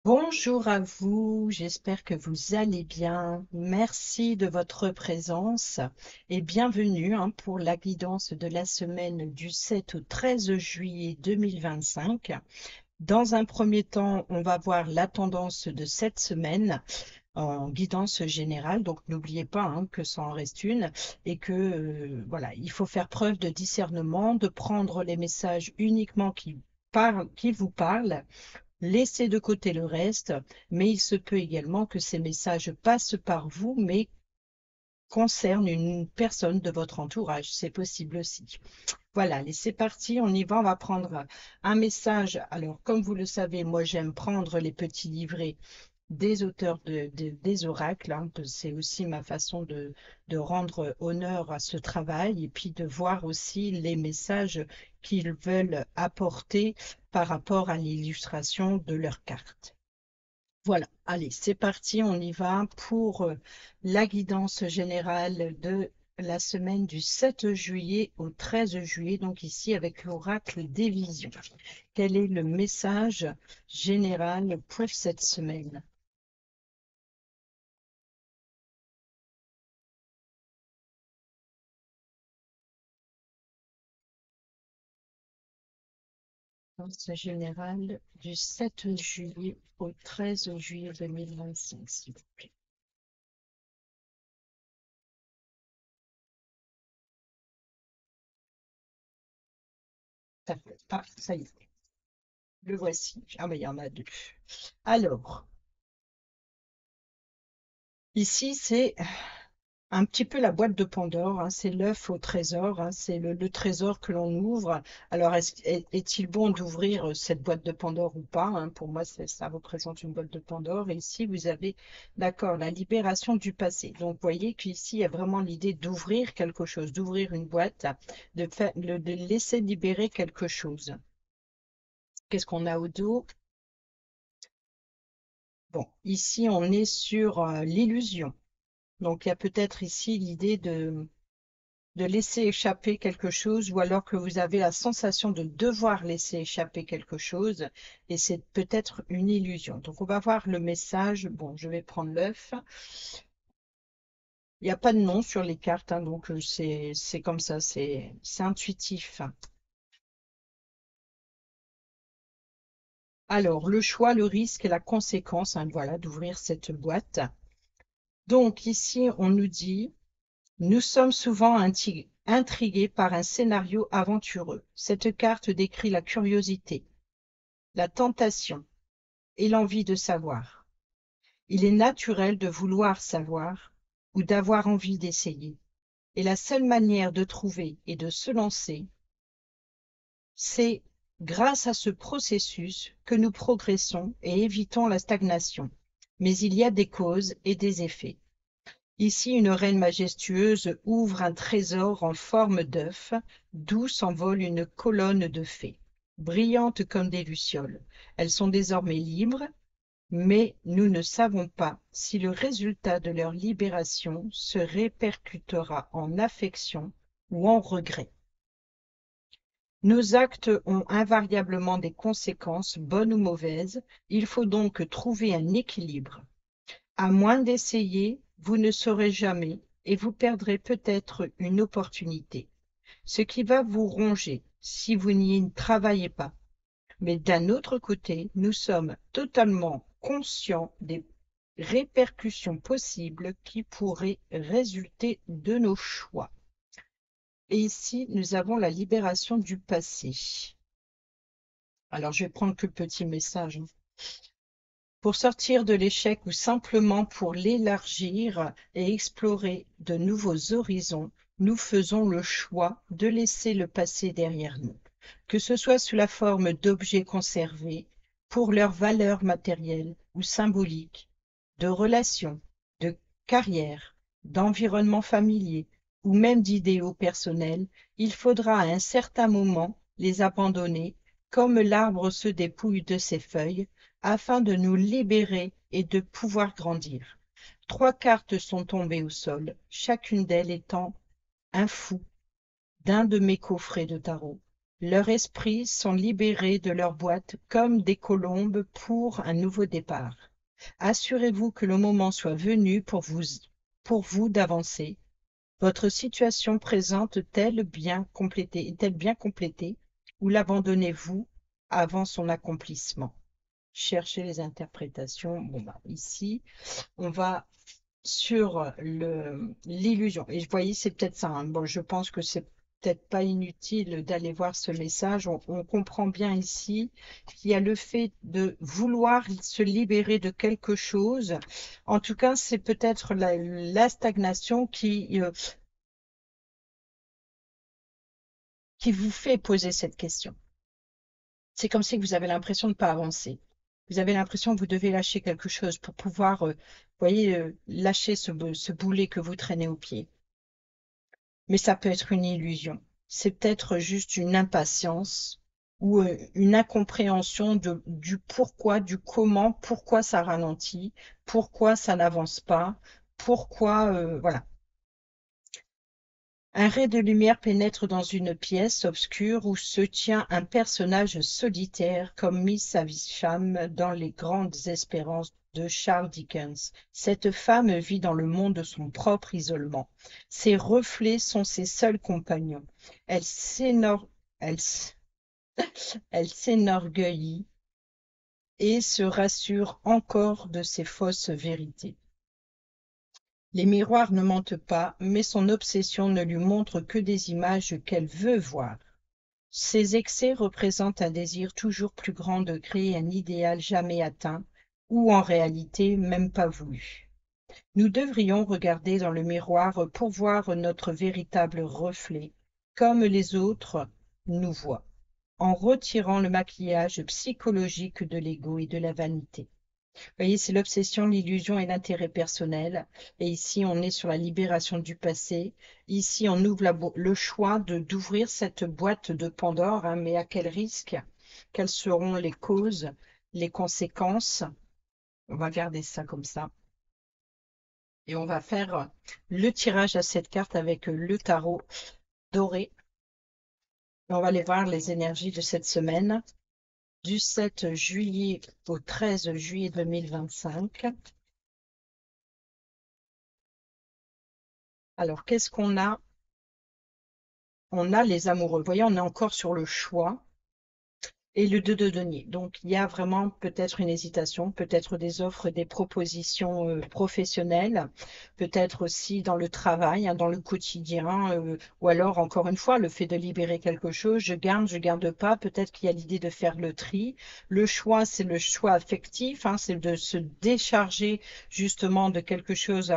Bonjour à vous, j'espère que vous allez bien. Merci de votre présence et bienvenue pour la guidance de la semaine du 7 au 13 juillet 2025. Dans un premier temps, on va voir la tendance de cette semaine en guidance générale. Donc n'oubliez pas que ça en reste une et que voilà, il faut faire preuve de discernement, de prendre les messages uniquement qui vous parlent. Laissez de côté le reste, mais il se peut également que ces messages passent par vous, mais concernent une personne de votre entourage. C'est possible aussi. Voilà, allez, c'est parti, on y va. On va prendre un message. Alors, comme vous le savez, moi, j'aime prendre les petits livrets des auteurs des oracles. C'est aussi ma façon de rendre honneur à ce travail et puis de voir aussi les messages qu'ils veulent apporter par rapport à l'illustration de leurs cartes. Voilà, allez, c'est parti, on y va pour la guidance générale de la semaine du 7 juillet au 13 juillet, donc ici avec l'oracle des visions. Quel est le message général pour cette semaine? Guidance générale du 7 juillet au 13 juillet 2025, s'il vous plaît. Ah, ça y est, le voici. Ah, mais il y en a deux. Alors, ici, c'est un petit peu la boîte de Pandore, c'est l'œuf au trésor, c'est le trésor que l'on ouvre. Alors, est-il bon d'ouvrir cette boîte de Pandore ou pas, pour moi, ça représente une boîte de Pandore. Et ici, vous avez, d'accord, la libération du passé. Donc, vous voyez qu'ici, il y a vraiment l'idée d'ouvrir quelque chose, d'ouvrir une boîte, de laisser libérer quelque chose. Qu'est-ce qu'on a au dos? Bon, ici, on est sur l'illusion. Donc, il y a peut-être ici l'idée de laisser échapper quelque chose ou alors que vous avez la sensation de devoir laisser échapper quelque chose et c'est peut-être une illusion. Donc on va voir le message. Bon, je vais prendre l'œuf. Il n'y a pas de nom sur les cartes, donc c'est comme ça, c'est intuitif. Alors, le choix, le risque et la conséquence, voilà, d'ouvrir cette boîte. Donc ici, on nous dit, nous sommes souvent intrigués par un scénario aventureux. Cette carte décrit la curiosité, la tentation et l'envie de savoir. Il est naturel de vouloir savoir ou d'avoir envie d'essayer. Et la seule manière de trouver et de se lancer, c'est grâce à ce processus que nous progressons et évitons la stagnation. Mais il y a des causes et des effets. Ici, une reine majestueuse ouvre un trésor en forme d'œuf, d'où s'envole une colonne de fées, brillantes comme des lucioles. Elles sont désormais libres, mais nous ne savons pas si le résultat de leur libération se répercutera en affection ou en regret. Nos actes ont invariablement des conséquences, bonnes ou mauvaises, il faut donc trouver un équilibre. À moins d'essayer, vous ne saurez jamais et vous perdrez peut-être une opportunité, ce qui va vous ronger si vous n'y travaillez pas. Mais d'un autre côté, nous sommes totalement conscients des répercussions possibles qui pourraient résulter de nos choix. Et ici, nous avons la libération du passé. Alors, je vais prendre que le petit message. Pour sortir de l'échec ou simplement pour l'élargir et explorer de nouveaux horizons, nous faisons le choix de laisser le passé derrière nous, que ce soit sous la forme d'objets conservés pour leur valeur matérielle ou symbolique, de relations, de carrière, d'environnement familier ou même d'idéaux personnels, il faudra à un certain moment les abandonner comme l'arbre se dépouille de ses feuilles afin de nous libérer et de pouvoir grandir. Trois cartes sont tombées au sol, chacune d'elles étant un fou d'un de mes coffrets de tarot. Leurs esprits sont libérés de leur boîte comme des colombes pour un nouveau départ. Assurez-vous que le moment soit venu pour vous d'avancer. Votre situation présente est-elle bien complétée ou l'abandonnez-vous avant son accomplissement? Cherchez les interprétations. Bon, bah, ici, on va sur l'illusion. Et vous voyez, c'est peut-être ça, hein. Bon, je pense que c'est peut-être pas inutile d'aller voir ce message. On comprend bien ici qu'il y a le fait de vouloir se libérer de quelque chose. En tout cas, c'est peut-être la stagnation qui vous fait poser cette question. C'est comme si vous avez l'impression de ne pas avancer. Vous avez l'impression que vous devez lâcher quelque chose pour pouvoir, voyez, lâcher ce boulet que vous traînez au pied. Mais ça peut être une illusion. C'est peut-être juste une impatience ou une incompréhension du pourquoi, du comment, pourquoi ça ralentit, pourquoi ça n'avance pas, pourquoi, voilà. Un ray de lumière pénètre dans une pièce obscure où se tient un personnage solitaire comme Miss Havisham dans Les Grandes Espérances de Charles Dickens. Cette femme vit dans le monde de son propre isolement. Ses reflets sont ses seuls compagnons. Elle s'énor- elle s- elle s'énorgueillit et se rassure encore de ses fausses vérités. Les miroirs ne mentent pas, mais son obsession ne lui montre que des images qu'elle veut voir. Ces excès représentent un désir toujours plus grand de créer un idéal jamais atteint, ou en réalité même pas voulu. Nous devrions regarder dans le miroir pour voir notre véritable reflet, comme les autres nous voient, en retirant le maquillage psychologique de l'ego et de la vanité. Vous voyez, c'est l'obsession, l'illusion et l'intérêt personnel. Et ici, on est sur la libération du passé. Ici, on ouvre le choix d'ouvrir cette boîte de Pandore, hein, mais à quel risque? Quelles seront les causes, les conséquences? On va garder ça comme ça. Et on va faire le tirage à cette carte avec le tarot doré. Et on va aller voir les énergies de cette semaine, du 7 juillet au 13 juillet 2025. Alors, qu'est-ce qu'on a? On a les amoureux. Vous voyez, on est encore sur le choix et le 2 de denier. Donc, il y a vraiment peut-être une hésitation, peut-être des offres, des propositions professionnelles, peut-être aussi dans le travail, hein, dans le quotidien, ou alors, encore une fois, le fait de libérer quelque chose, je garde pas, peut-être qu'il y a l'idée de faire le tri. Le choix, c'est le choix affectif, hein, c'est de se décharger justement de quelque chose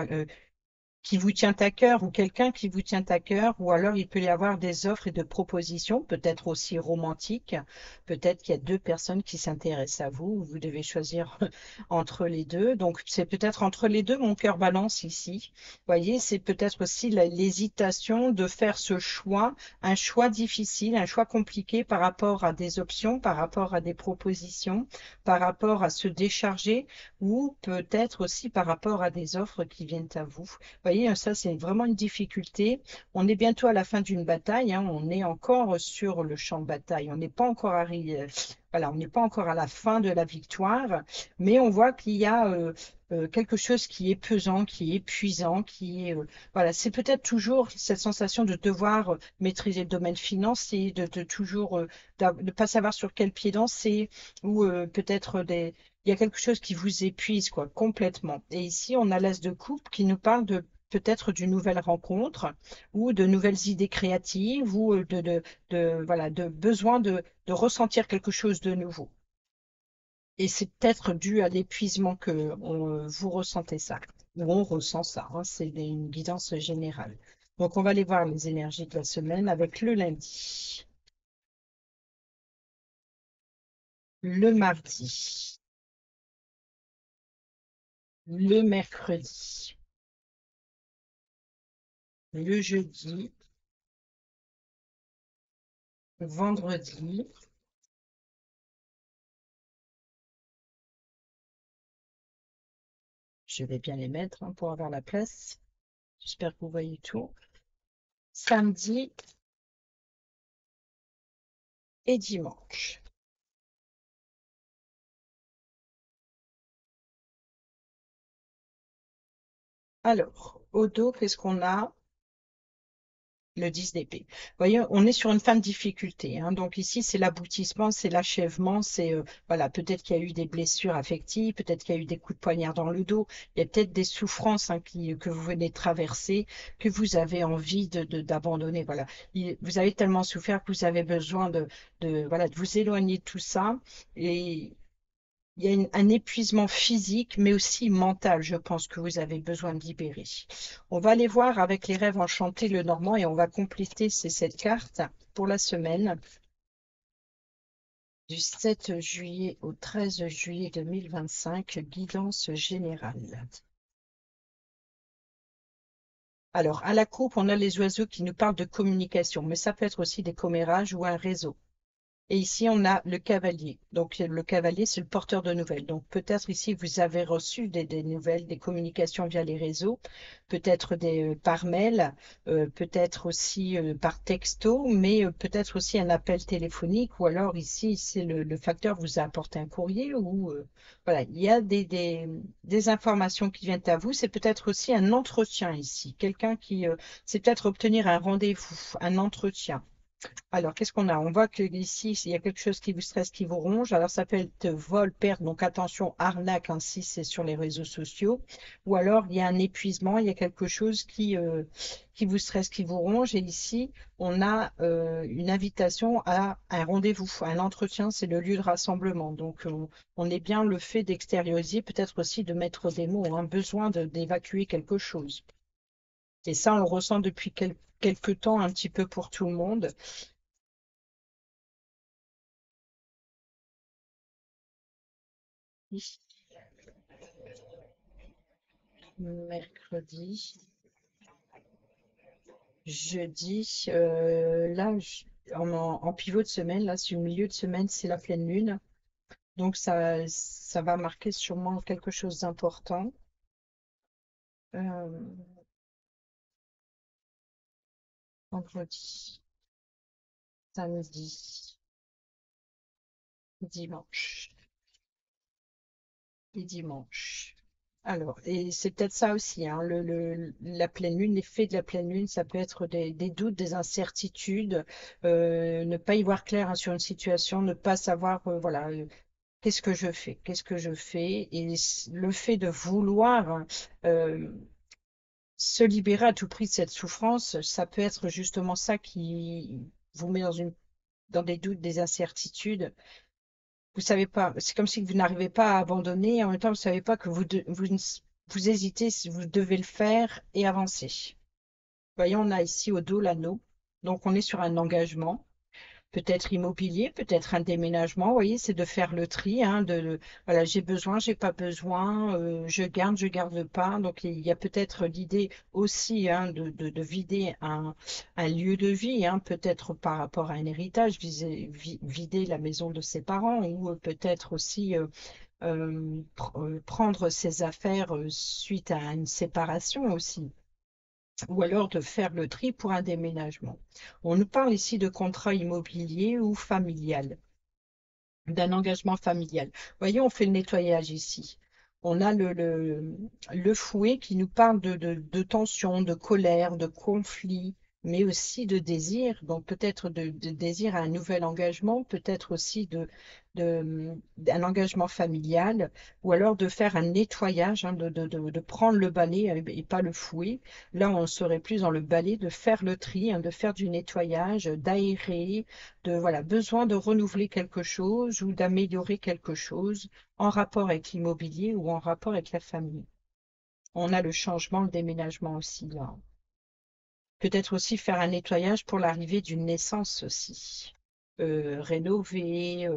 qui vous tient à cœur ou quelqu'un qui vous tient à cœur, ou alors il peut y avoir des offres et de propositions, peut-être aussi romantiques, peut-être qu'il y a deux personnes qui s'intéressent à vous, vous devez choisir entre les deux, donc c'est peut-être entre les deux, mon cœur balance ici. Vous voyez, c'est peut-être aussi l'hésitation de faire ce choix, un choix difficile, un choix compliqué par rapport à des options, par rapport à des propositions, par rapport à se décharger, ou peut-être aussi par rapport à des offres qui viennent à vous. Voyez, ça, c'est vraiment une difficulté. On est bientôt à la fin d'une bataille, hein, on est encore sur le champ de bataille. On n'est pas encore arrivé, voilà, on n'est pas encore à la fin de la victoire, mais on voit qu'il y a quelque chose qui est pesant, qui est épuisant, qui est, voilà, c'est peut-être toujours cette sensation de devoir maîtriser le domaine financier, de toujours ne pas savoir sur quel pied danser, ou peut-être il y a quelque chose qui vous épuise, quoi, complètement. Et ici, on a l'as de coupe qui nous parle de peut-être d'une nouvelle rencontre ou de nouvelles idées créatives ou voilà, de besoin de ressentir quelque chose de nouveau. Et c'est peut-être dû à l'épuisement que vous ressentez ça, ou on ressent ça, hein, c'est une guidance générale. Donc on va aller voir les énergies de la semaine avec le lundi, le mardi, le mercredi, le jeudi, vendredi. Je vais bien les mettre, hein, pour avoir la place. J'espère que vous voyez tout. Samedi et dimanche. Alors, au dos, qu'est-ce qu'on a? Le 10 d'épée. Vous voyez, on est sur une fin de difficulté, hein. Donc ici, c'est l'aboutissement, c'est l'achèvement, c'est voilà, peut-être qu'il y a eu des blessures affectives, peut-être qu'il y a eu des coups de poignard dans le dos, il y a peut-être des souffrances, hein, que vous venez de traverser, que vous avez envie d'abandonner. Voilà, vous avez tellement souffert que vous avez besoin voilà, de vous éloigner de tout ça. Et il y a un épuisement physique, mais aussi mental, je pense que vous avez besoin de libérer. On va aller voir avec les rêves enchantés le normand et on va compléter cette carte pour la semaine du 7 juillet au 13 juillet 2025, guidance générale. Alors, à la coupe, on a les oiseaux qui nous parlent de communication, mais ça peut être aussi des commérages ou un réseau. Et ici, on a le cavalier. Donc, le cavalier, c'est le porteur de nouvelles. Donc, peut-être ici, vous avez reçu des nouvelles, des communications via les réseaux, peut-être par mail, peut-être aussi par texto, mais peut-être aussi un appel téléphonique. Ou alors, ici, c'est le facteur vous a apporté un courrier. Ou voilà, il y a des informations qui viennent à vous. C'est peut-être aussi un entretien ici. Quelqu'un c'est peut-être obtenir un rendez-vous, un entretien. Alors, qu'est-ce qu'on a? On voit que ici, il y a quelque chose qui vous stresse, qui vous ronge. Alors, ça peut être vol, perte, donc attention, arnaque, hein, si c'est sur les réseaux sociaux. Ou alors, il y a un épuisement, il y a quelque chose qui vous stresse, qui vous ronge. Et ici, on a une invitation à un rendez-vous, à un entretien, c'est le lieu de rassemblement. Donc, on est bien le fait d'extérioriser, peut-être aussi de mettre des mots, un besoin d'évacuer quelque chose. Et ça, on le ressent depuis quelque temps, un petit peu pour tout le monde. Mercredi, jeudi, là, en pivot de semaine, là, sur le milieu de semaine, c'est la pleine lune. Donc, ça va marquer sûrement quelque chose d'important. Euh, vendredi, samedi, dimanche et dimanche. Alors, et c'est peut-être ça aussi, hein, la pleine lune, l'effet de la pleine lune, ça peut être des doutes, des incertitudes, ne pas y voir clair, hein, sur une situation, ne pas savoir, voilà, qu'est-ce que je fais? Qu'est-ce que je fais? Et le fait de vouloir euh, se libérer à tout prix de cette souffrance, ça peut être justement ça qui vous met dans des doutes, des incertitudes. Vous savez pas, c'est comme si vous n'arrivez pas à abandonner, et en même temps, vous savez pas que vous hésitez si vous devez le faire et avancer. Voyons, on a ici au dos l'anneau. Donc, on est sur un engagement. Peut-être immobilier, peut-être un déménagement, vous voyez, c'est de faire le tri, hein, voilà, j'ai besoin, j'ai pas besoin, je garde pas. Donc il y a peut-être l'idée aussi, hein, de vider un lieu de vie, hein, peut-être par rapport à un héritage, vider la maison de ses parents, ou peut-être aussi prendre ses affaires suite à une séparation aussi, ou alors de faire le tri pour un déménagement. On nous parle ici de contrat immobilier ou familial, d'un engagement familial. Voyez, on fait le nettoyage ici. On a le fouet qui nous parle de tension, de colère, de conflit, mais aussi de désir. Donc peut-être de désir à un nouvel engagement, peut-être aussi d'un engagement familial, ou alors de faire un nettoyage, hein, de prendre le balai et pas le fouet. Là, on serait plus dans le balai, de faire le tri, hein, de faire du nettoyage, d'aérer, voilà, besoin de renouveler quelque chose ou d'améliorer quelque chose en rapport avec l'immobilier ou en rapport avec la famille. On a le changement, le déménagement aussi là. Peut-être aussi faire un nettoyage pour l'arrivée d'une naissance aussi. Rénover,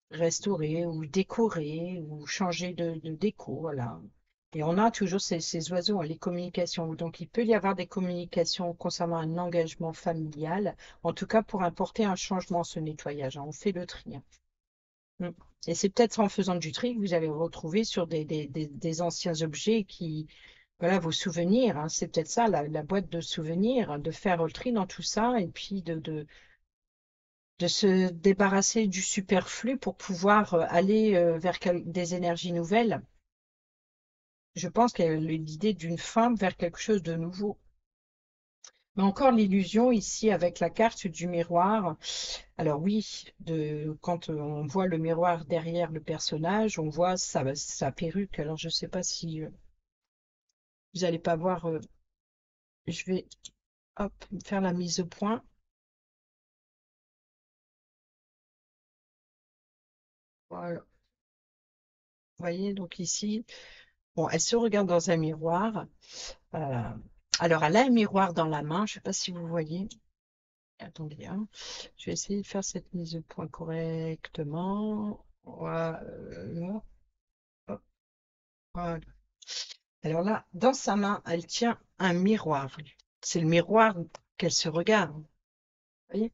restaurer ou décorer ou changer de déco, voilà. Et on a toujours ces oiseaux, hein, les communications. Donc, il peut y avoir des communications concernant un engagement familial, en tout cas pour apporter un changement, ce nettoyage, hein. On fait le tri, hein. Mm. Et c'est peut-être en faisant du tri que vous allez retrouver sur des anciens objets qui, voilà, vos souvenirs, hein. C'est peut-être ça, la boîte de souvenirs, hein, de faire le tri dans tout ça et puis de se débarrasser du superflu pour pouvoir aller vers des énergies nouvelles. Je pense qu'il y a l'idée d'une femme vers quelque chose de nouveau. Mais encore l'illusion ici avec la carte du miroir. Alors oui, quand on voit le miroir derrière le personnage, on voit sa perruque. Alors je ne sais pas si vous n'allez pas voir. Je vais hop, faire la mise au point. Voilà. Vous voyez, donc ici, bon, elle se regarde dans un miroir. Euh, alors, elle a un miroir dans la main. Je ne sais pas si vous voyez. Attendez, hein. Je vais essayer de faire cette mise au point correctement. Voilà. Hop, voilà. Alors là, dans sa main, elle tient un miroir. C'est le miroir qu'elle se regarde. Vous voyez?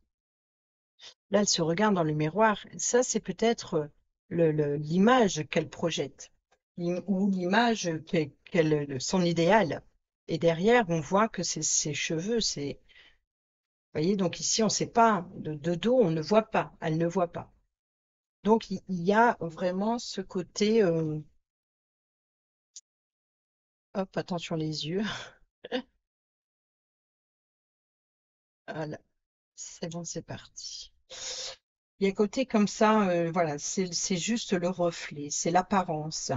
Là, elle se regarde dans le miroir. Ça, c'est peut-être l'image qu'elle projette ou l'image son idéal. Et derrière, on voit que c'est ses cheveux. Vous voyez, donc ici, on ne sait pas. De dos, on ne voit pas. Elle ne voit pas. Donc, il y a vraiment ce côté. Hop, attention les yeux. Voilà, c'est bon, c'est parti. Il y a un côté comme ça, voilà, c'est juste le reflet, c'est l'apparence.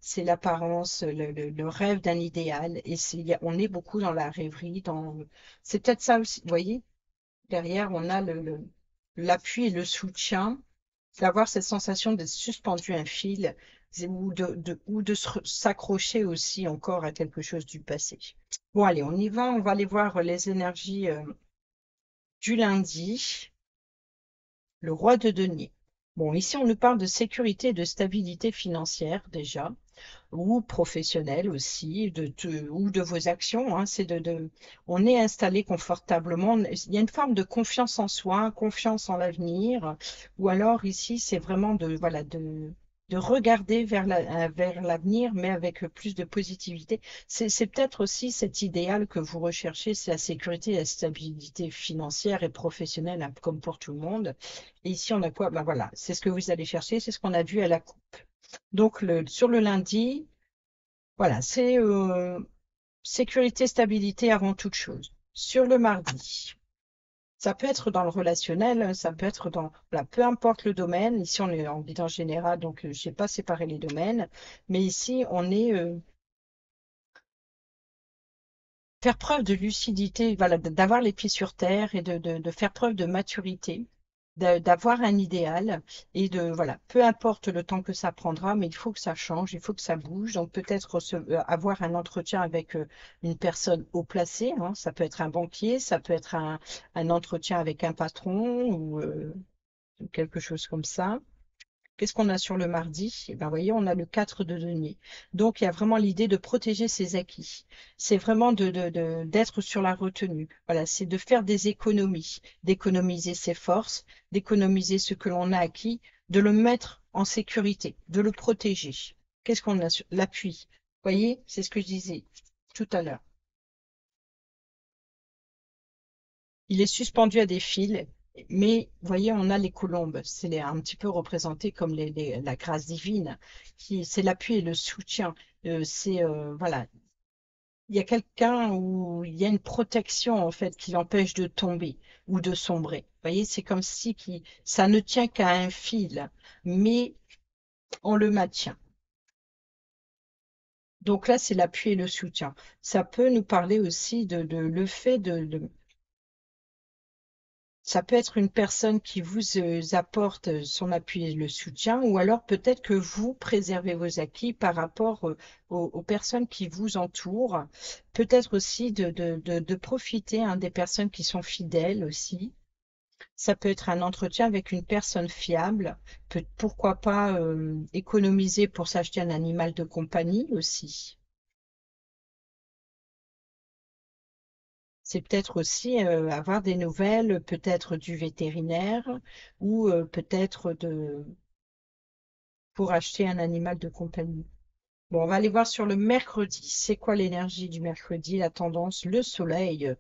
C'est l'apparence, le rêve d'un idéal. Et on est beaucoup dans la rêverie, c'est peut-être ça aussi, vous voyez, derrière, on a l'appui et le soutien, d'avoir cette sensation d'être suspendu à un fil ou de s'accrocher aussi encore à quelque chose du passé. Bon, allez, on va aller voir les énergies du lundi. Le roi de denier. Bon, ici, on nous parle de sécurité et de stabilité financière déjà, ou professionnelle aussi, ou de vos actions. Hein, on est installé confortablement. Il y a une forme de confiance en soi, confiance en l'avenir, ou alors ici, c'est vraiment voilà, de regarder vers l'avenir, mais avec plus de positivité. C'est peut-être aussi cet idéal que vous recherchez, c'est la sécurité et la stabilité financière et professionnelle, hein, comme pour tout le monde. Et ici, on a quoi? Ben voilà, c'est ce que vous allez chercher, c'est ce qu'on a vu à la coupe. Donc, sur le lundi, voilà, c'est sécurité, stabilité avant toute chose. Sur le mardi, ça peut être dans le relationnel, ça peut être voilà, peu importe le domaine. Ici, on est en guidance générale, donc je n'ai pas séparé les domaines. Mais ici, on est faire preuve de lucidité, voilà, d'avoir les pieds sur terre et de faire preuve de maturité, d'avoir un idéal et voilà, peu importe le temps que ça prendra, mais il faut que ça change, il faut que ça bouge. Donc peut-être avoir un entretien avec une personne haut placée, hein, ça peut être un banquier, ça peut être un entretien avec un patron ou quelque chose comme ça. Qu'est-ce qu'on a sur le mardi? Eh ben, vous voyez, on a le 4 de denier. Donc, il y a vraiment l'idée de protéger ses acquis. C'est vraiment d'être sur la retenue. Voilà, c'est de faire des économies, d'économiser ses forces, d'économiser ce que l'on a acquis, de le mettre en sécurité, de le protéger. Qu'est-ce qu'on a sur l'appui? Vous voyez, c'est ce que je disais tout à l'heure. Il est suspendu à des fils, mais vous voyez, on a les colombes. Un petit peu représenté comme la grâce divine, c'est l'appui et le soutien. Voilà, il y a quelqu'un où il y a une protection en fait qui l'empêche de tomber ou de sombrer. Vous voyez, c'est comme si ça ne tient qu'à un fil, mais on le maintient. Donc là, c'est l'appui et le soutien. Ça peut nous parler aussi de le fait ça peut être une personne qui vous apporte son appui et le soutien, ou alors peut-être que vous préservez vos acquis par rapport aux personnes qui vous entourent. Peut-être aussi de profiter hein, des personnes qui sont fidèles aussi. Ça peut être un entretien avec une personne fiable. Pourquoi pas économiser pour s'acheter un animal de compagnie aussi. C'est peut-être aussi avoir des nouvelles, peut-être du vétérinaire ou peut-être pour acheter un animal de compagnie. Bon, on va aller voir sur le mercredi. C'est quoi l'énergie du mercredi, la tendance? Le soleil.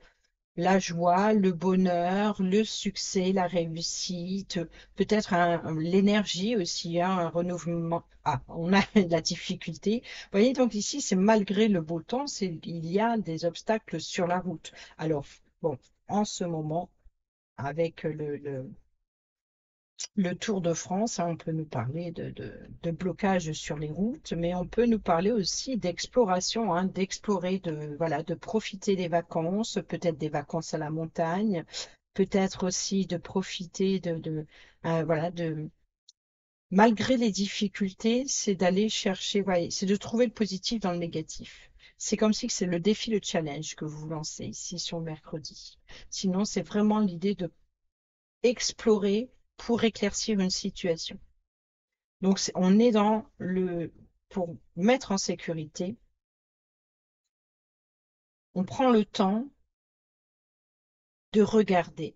la joie, le bonheur, le succès, la réussite, peut-être l'énergie aussi, hein, un renouvellement. Ah, on a de la difficulté. Vous voyez, donc ici, c'est malgré le beau temps, il y a des obstacles sur la route. Alors, bon, en ce moment, avec le Tour de France, hein, on peut nous parler de blocage sur les routes, mais on peut nous parler aussi d'exploration, hein, d'explorer, voilà, de profiter des vacances, peut-être des vacances à la montagne, peut-être aussi de profiter voilà, malgré les difficultés, c'est d'aller chercher, ouais, c'est de trouver le positif dans le négatif. C'est comme si c'est le défi, le challenge que vous lancez ici sur le mercredi. Sinon, c'est vraiment l'idée de explorer pour éclaircir une situation. Donc, on est pour mettre en sécurité, on prend le temps de regarder,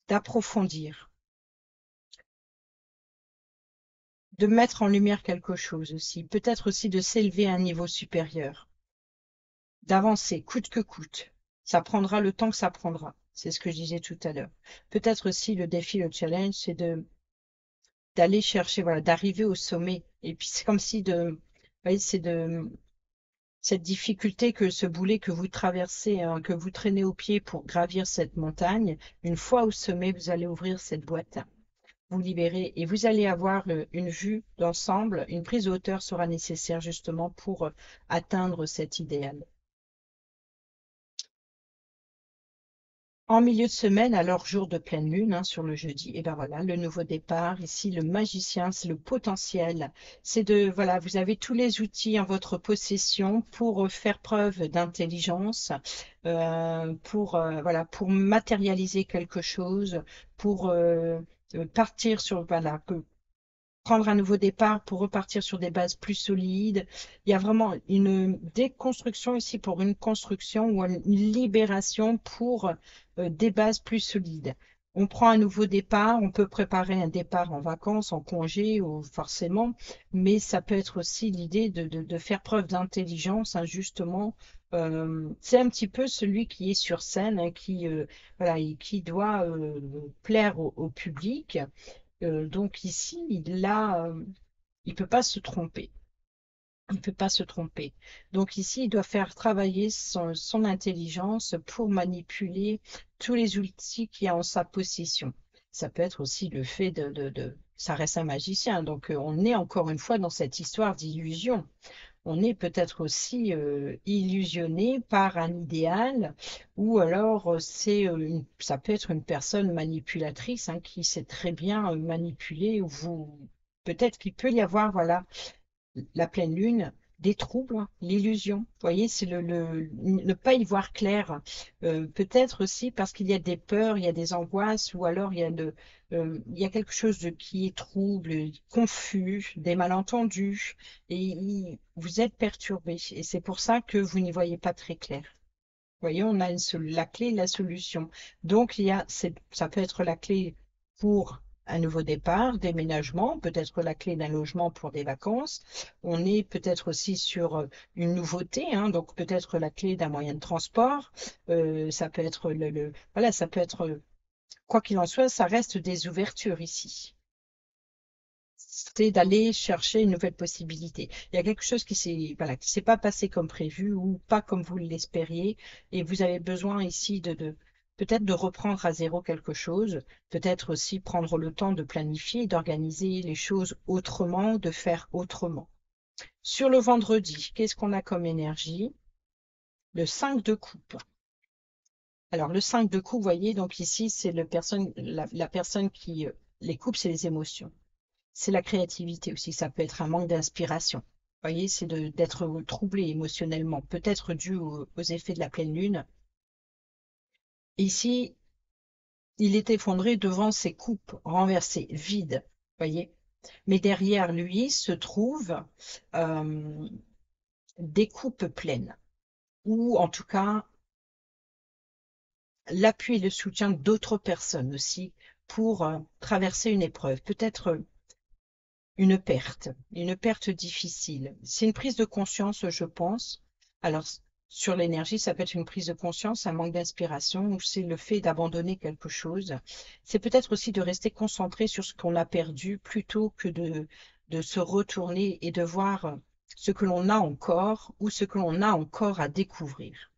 d'approfondir, de mettre en lumière quelque chose aussi, peut-être aussi de s'élever à un niveau supérieur, d'avancer coûte que coûte. Ça prendra le temps que ça prendra. C'est ce que je disais tout à l'heure. Peut-être aussi le défi, le challenge, c'est d'aller chercher, voilà, d'arriver au sommet. Et puis c'est comme si vous voyez, c'est de cette difficulté que ce boulet que vous traversez, hein, que vous traînez au pied pour gravir cette montagne, une fois au sommet, vous allez ouvrir cette boîte, vous libérez et vous allez avoir une vue d'ensemble, une prise de hauteur sera nécessaire justement pour atteindre cet idéal. En milieu de semaine, alors jour de pleine lune, hein, sur le jeudi, et ben voilà, le nouveau départ. Ici, le magicien, c'est le potentiel. Voilà, vous avez tous les outils en votre possession pour faire preuve d'intelligence, voilà, pour matérialiser quelque chose, pour partir sur, voilà, prendre un nouveau départ pour repartir sur des bases plus solides. Il y a vraiment une déconstruction ici pour une construction ou une libération pour des bases plus solides. On prend un nouveau départ, on peut préparer un départ en vacances, en congé ou forcément, mais ça peut être aussi l'idée de faire preuve d'intelligence, hein, justement. C'est un petit peu celui qui est sur scène, hein, voilà, et qui doit plaire au public. Donc ici, il peut pas se tromper. Il peut pas se tromper. Donc ici, il doit faire travailler son intelligence pour manipuler tous les outils qu'il a en sa possession. Ça peut être aussi le fait ça reste un magicien. Donc on est encore une fois dans cette histoire d'illusion. On est peut-être aussi illusionné par un idéal, ou alors ça peut être une personne manipulatrice, hein, qui sait très bien manipuler, ou peut-être qu'il peut y avoir, voilà, la pleine lune, des troubles, l'illusion. Vous voyez, c'est ne pas y voir clair. Peut-être aussi parce qu'il y a des peurs, il y a des angoisses, ou alors il y a quelque chose qui est trouble, confus, des malentendus, et vous êtes perturbé. Et c'est pour ça que vous n'y voyez pas très clair. Vous voyez, on a la clé, la solution. Donc, ça peut être la clé pour un nouveau départ, déménagement, peut-être la clé d'un logement pour des vacances. On est peut-être aussi sur une nouveauté, hein, donc peut-être la clé d'un moyen de transport. Ça peut être voilà, ça peut être, quoi qu'il en soit, ça reste des ouvertures ici. C'est d'aller chercher une nouvelle possibilité. Il y a quelque chose voilà, qui s'est pas passé comme prévu ou pas comme vous l'espériez, et vous avez besoin ici peut-être de reprendre à zéro quelque chose, peut-être aussi prendre le temps de planifier, d'organiser les choses autrement, de faire autrement. Sur le vendredi, qu'est-ce qu'on a comme énergie? Le 5 de coupe. Alors le 5 de coupe, vous voyez, donc ici, c'est la personne qui... Les coupes, c'est les émotions. C'est la créativité aussi, ça peut être un manque d'inspiration. Vous voyez, c'est d'être troublé émotionnellement, peut-être dû aux effets de la pleine lune. Ici, il est effondré devant ses coupes renversées, vides, vous voyez. Mais derrière lui se trouvent euh, des coupes pleines, ou en tout cas l'appui et le soutien d'autres personnes aussi pour traverser une épreuve. Peut-être une perte difficile. C'est une prise de conscience, je pense. Alors, Sur l'énergie, ça peut être une prise de conscience, un manque d'inspiration, ou c'est le fait d'abandonner quelque chose. C'est peut-être aussi de rester concentré sur ce qu'on a perdu plutôt que de se retourner et de voir ce que l'on a encore ou ce que l'on a encore à découvrir.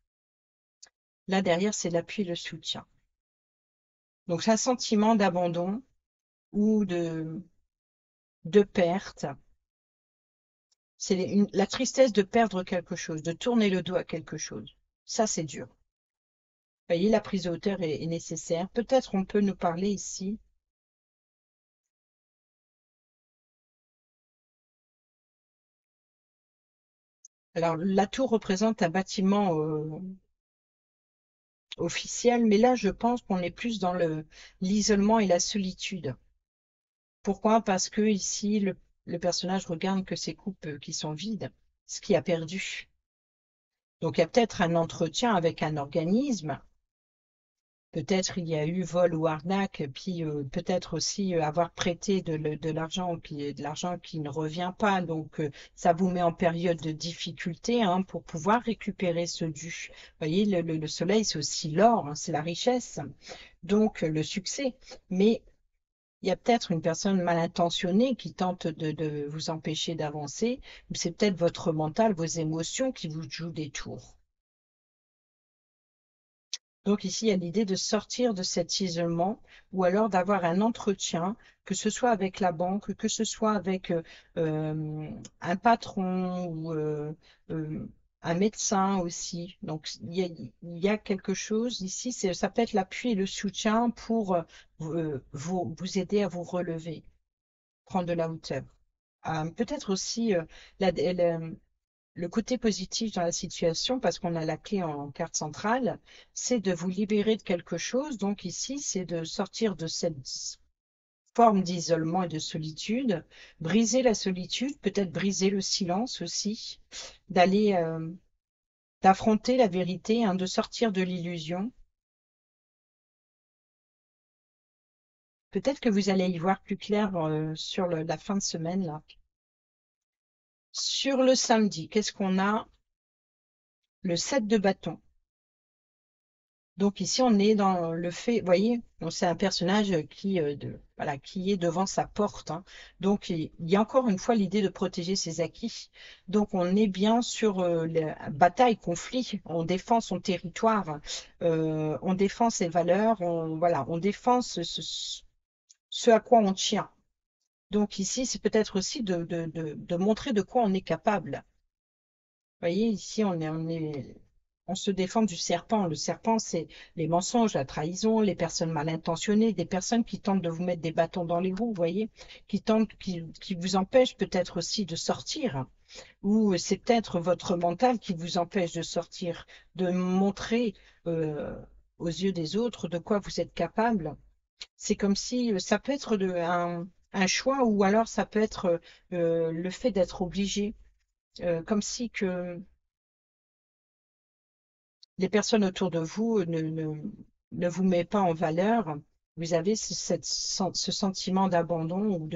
Là derrière, c'est l'appui et le soutien. Donc c'est un sentiment d'abandon ou de perte. C'est la tristesse de perdre quelque chose, de tourner le dos à quelque chose. Ça, c'est dur. Vous voyez, la prise de hauteur est nécessaire. Peut-être on peut nous parler ici. Alors, la tour représente un bâtiment officiel, mais là, je pense qu'on est plus dans l'isolement et la solitude. Pourquoi? Parce que ici, le personnage regarde que ces coupes qui sont vides, ce qui a perdu. Donc, il y a peut-être un entretien avec un organisme. Peut-être il y a eu vol ou arnaque, puis peut-être aussi avoir prêté de l'argent, puis de l'argent qui ne revient pas. Donc ça vous met en période de difficulté hein, pour pouvoir récupérer ce dû. Vous voyez, le soleil, c'est aussi l'or, hein, c'est la richesse, donc le succès. Mais il y a peut-être une personne mal intentionnée qui tente de vous empêcher d'avancer. C'est peut-être votre mental, vos émotions qui vous jouent des tours. Donc ici, il y a l'idée de sortir de cet isolement ou alors d'avoir un entretien, que ce soit avec la banque, que ce soit avec un patron ou un médecin aussi. Donc il y a quelque chose ici, ça peut être l'appui et le soutien pour vous aider à vous relever, prendre de la hauteur. Peut-être aussi le côté positif dans la situation, parce qu'on a la clé en carte centrale, c'est de vous libérer de quelque chose. Donc ici, c'est de sortir de cette forme d'isolement et de solitude, briser la solitude, peut-être briser le silence aussi, d'aller, d'affronter la vérité, hein, de sortir de l'illusion. Peut-être que vous allez y voir plus clair sur la fin de semaine là. Sur le samedi, qu'est-ce qu'on a? Le 7 de bâton. Donc ici, on est dans le fait, vous voyez, donc c'est un personnage voilà, qui est devant sa porte, hein. Donc il y a encore une fois l'idée de protéger ses acquis. Donc on est bien sur la bataille, conflit, on défend son territoire, on défend ses valeurs, voilà, on défend ce à quoi on tient. Donc ici, c'est peut-être aussi de montrer de quoi on est capable. Vous voyez, ici, on se défend du serpent. Le serpent, c'est les mensonges, la trahison, les personnes mal intentionnées, des personnes qui tentent de vous mettre des bâtons dans les roues, vous voyez, qui vous empêchent peut-être aussi de sortir. Ou c'est peut-être votre mental qui vous empêche de sortir, de montrer euh, aux yeux des autres de quoi vous êtes capable. C'est comme si ça peut être un choix ou alors ça peut être le fait d'être obligé, comme si que les personnes autour de vous ne vous mettent pas en valeur, vous avez ce sentiment d'abandon ou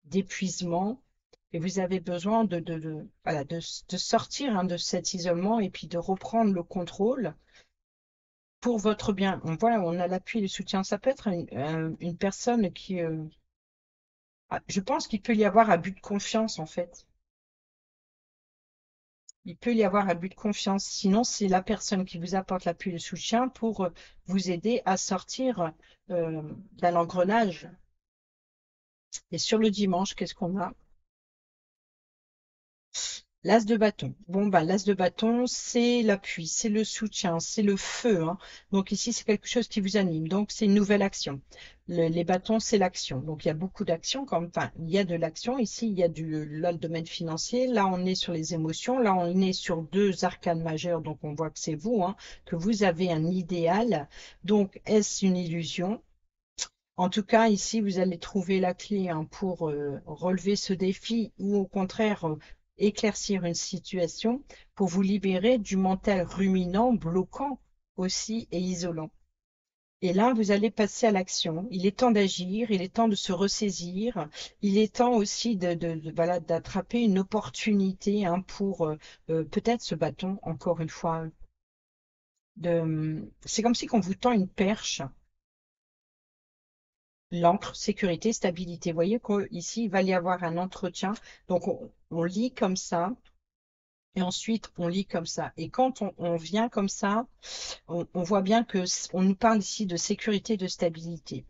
d'épuisement et vous avez besoin voilà, de sortir hein, de cet isolement et puis de reprendre le contrôle pour votre bien. Voilà, on a l'appui et le soutien. Ça peut être une personne qui, je pense qu'il peut y avoir abus de confiance en fait. Il peut y avoir abus de confiance. Sinon, c'est la personne qui vous apporte l'appui et le soutien pour vous aider à sortir d'un engrenage. Et sur le dimanche, qu'est-ce qu'on a? L'as de bâton. Bon, bah, l'as de bâton, c'est l'appui, c'est le soutien, c'est le feu, hein. Donc ici, c'est quelque chose qui vous anime. Donc, c'est une nouvelle action. Les bâtons, c'est l'action. Donc, il y a beaucoup d'actions. Enfin, il y a de l'action. Ici, il y a là, le domaine financier. Là, on est sur les émotions. Là, on est sur deux arcanes majeures. Donc, on voit que c'est vous, hein, que vous avez un idéal. Donc, est-ce une illusion? En tout cas, ici, vous allez trouver la clé hein, pour relever ce défi ou au contraire éclaircir une situation pour vous libérer du mental ruminant, bloquant aussi et isolant. Et là, vous allez passer à l'action. Il est temps d'agir, il est temps de se ressaisir, il est temps aussi voilà, d'attraper une opportunité hein, pour peut-être ce bâton, encore une fois. C'est comme si qu'on vous tend une perche, l'encre, sécurité, stabilité. Vous voyez qu'ici, il va y avoir un entretien. Donc, on lit comme ça, et ensuite, on lit comme ça. Et quand on vient comme ça, on voit bien que on nous parle ici de sécurité, de stabilité.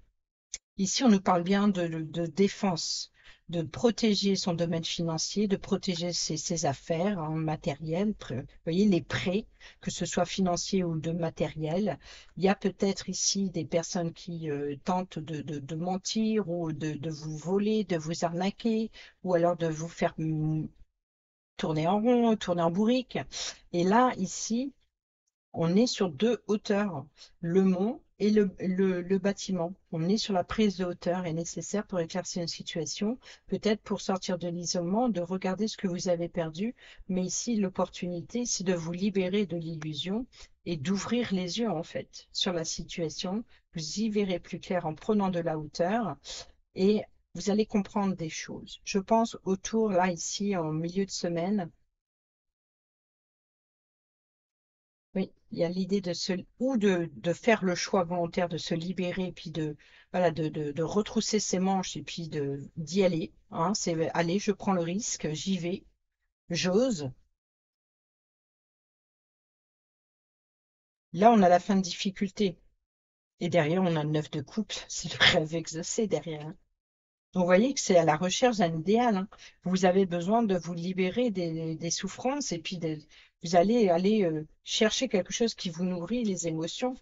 Ici, on nous parle bien de défense, de protéger son domaine financier, de protéger ses affaires en matériel. Vous voyez, les prêts, que ce soit financier ou de matériel. Il y a peut-être ici des personnes qui tentent de mentir ou de vous voler, de vous arnaquer, ou alors de vous faire tourner en rond, tourner en bourrique. Et là, ici, on est sur deux hauteurs, le mont et le bâtiment. On est sur la prise de hauteur est nécessaire pour éclaircir une situation, peut-être pour sortir de l'isolement, de regarder ce que vous avez perdu. Mais ici, l'opportunité, c'est de vous libérer de l'illusion et d'ouvrir les yeux, en fait, sur la situation. Vous y verrez plus clair en prenant de la hauteur et vous allez comprendre des choses. Je pense autour, là, ici, en milieu de semaine, oui, il y a l'idée de faire le choix volontaire de se libérer, puis voilà, de retrousser ses manches et puis d'y aller. Hein, c'est allez, je prends le risque, j'y vais, j'ose. Là, on a la fin de difficulté. Et derrière, on a le neuf de couple. C'est le rêve exaucé derrière. Hein. Donc, vous voyez que c'est à la recherche d'un idéal. Hein. Vous avez besoin de vous libérer des souffrances et puis vous allez aller chercher quelque chose qui vous nourrit les émotions.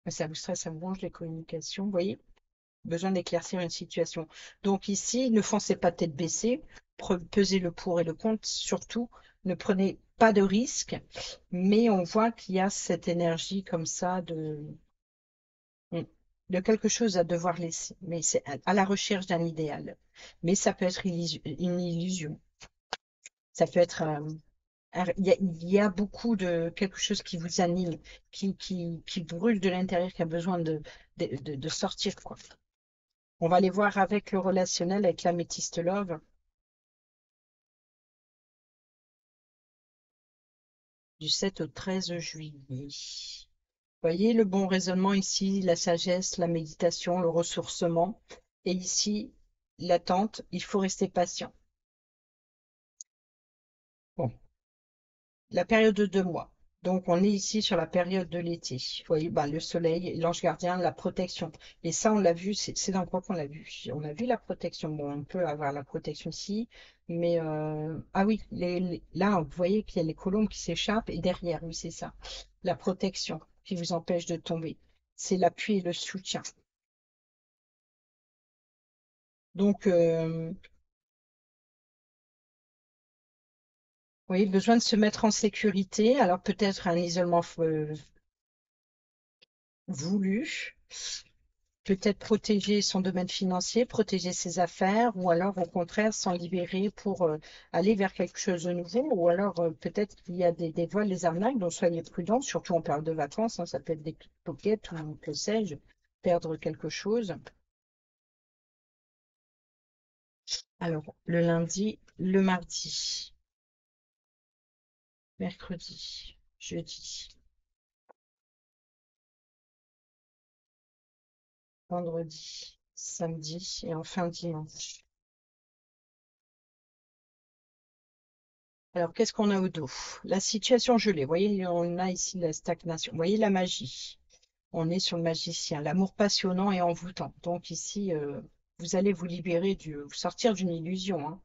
Ça vous stresse, ça vous ronge les communications, vous voyez? Besoin d'éclaircir une situation. Donc ici, ne foncez pas tête baissée, pesez le pour et le contre, surtout, ne prenez pas de risques, mais on voit qu'il y a cette énergie comme ça de quelque chose à devoir laisser, mais c'est à la recherche d'un idéal. Mais ça peut être une illusion, ça peut être il y a beaucoup de quelque chose qui vous anime, qui brûle de l'intérieur, qui a besoin de sortir, quoi. On va aller voir avec le relationnel, avec l'améthyste love, du 7 au 13 juillet. Voyez le bon raisonnement ici, la sagesse, la méditation, le ressourcement. Et ici, l'attente, il faut rester patient. Bon, la période de 2 mois. Donc, on est ici sur la période de l'été. Vous voyez, ben, le soleil, l'ange gardien, la protection. Et ça, on l'a vu, c'est dans quoi qu'on l'a vu? On a vu la protection. Bon, on peut avoir la protection ici, mais ah oui, là, vous voyez qu'il y a les colombes qui s'échappent et derrière, oui, c'est ça. La protection qui vous empêche de tomber. C'est l'appui et le soutien. Donc, oui, besoin de se mettre en sécurité. Alors peut-être un isolement voulu. Peut-être protéger son domaine financier, protéger ses affaires, ou alors au contraire s'en libérer pour aller vers quelque chose de nouveau, ou alors peut-être qu'il y a des vols, des arnaques, donc soyez prudents, surtout en période de vacances, hein, ça peut être des pickpockets ou que sais-je, perdre quelque chose. Alors, le lundi, le mardi, mercredi, jeudi, vendredi, samedi et enfin dimanche. Alors, qu'est-ce qu'on a au dos? La situation gelée. Vous voyez, on a ici la stagnation. Vous voyez la magie. On est sur le magicien, l'amour passionnant et envoûtant. Donc ici, vous allez vous libérer vous sortir d'une illusion. Hein.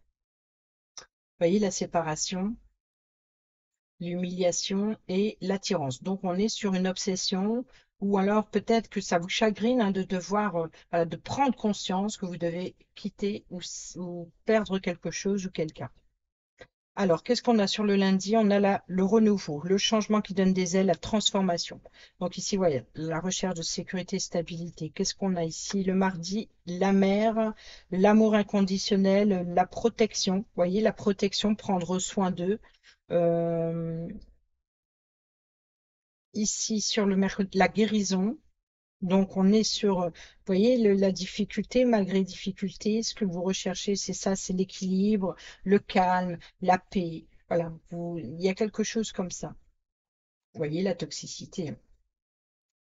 Vous voyez la séparation, l'humiliation et l'attirance. Donc on est sur une obsession, ou alors peut-être que ça vous chagrine hein, de devoir, voilà, de prendre conscience que vous devez quitter ou perdre quelque chose ou quelqu'un. Alors, qu'est-ce qu'on a sur le lundi? On a le renouveau, le changement qui donne des ailes, la transformation. Donc ici, voyez, la recherche de sécurité et stabilité. Qu'est-ce qu'on a ici? Le mardi, la mer, l'amour inconditionnel, la protection. Vous voyez, la protection, prendre soin d'eux. Euh, ici sur la guérison. Donc, on est sur, vous voyez, la difficulté, malgré difficulté, ce que vous recherchez, c'est ça, c'est l'équilibre, le calme, la paix. Voilà, il y a quelque chose comme ça. Vous voyez, la toxicité.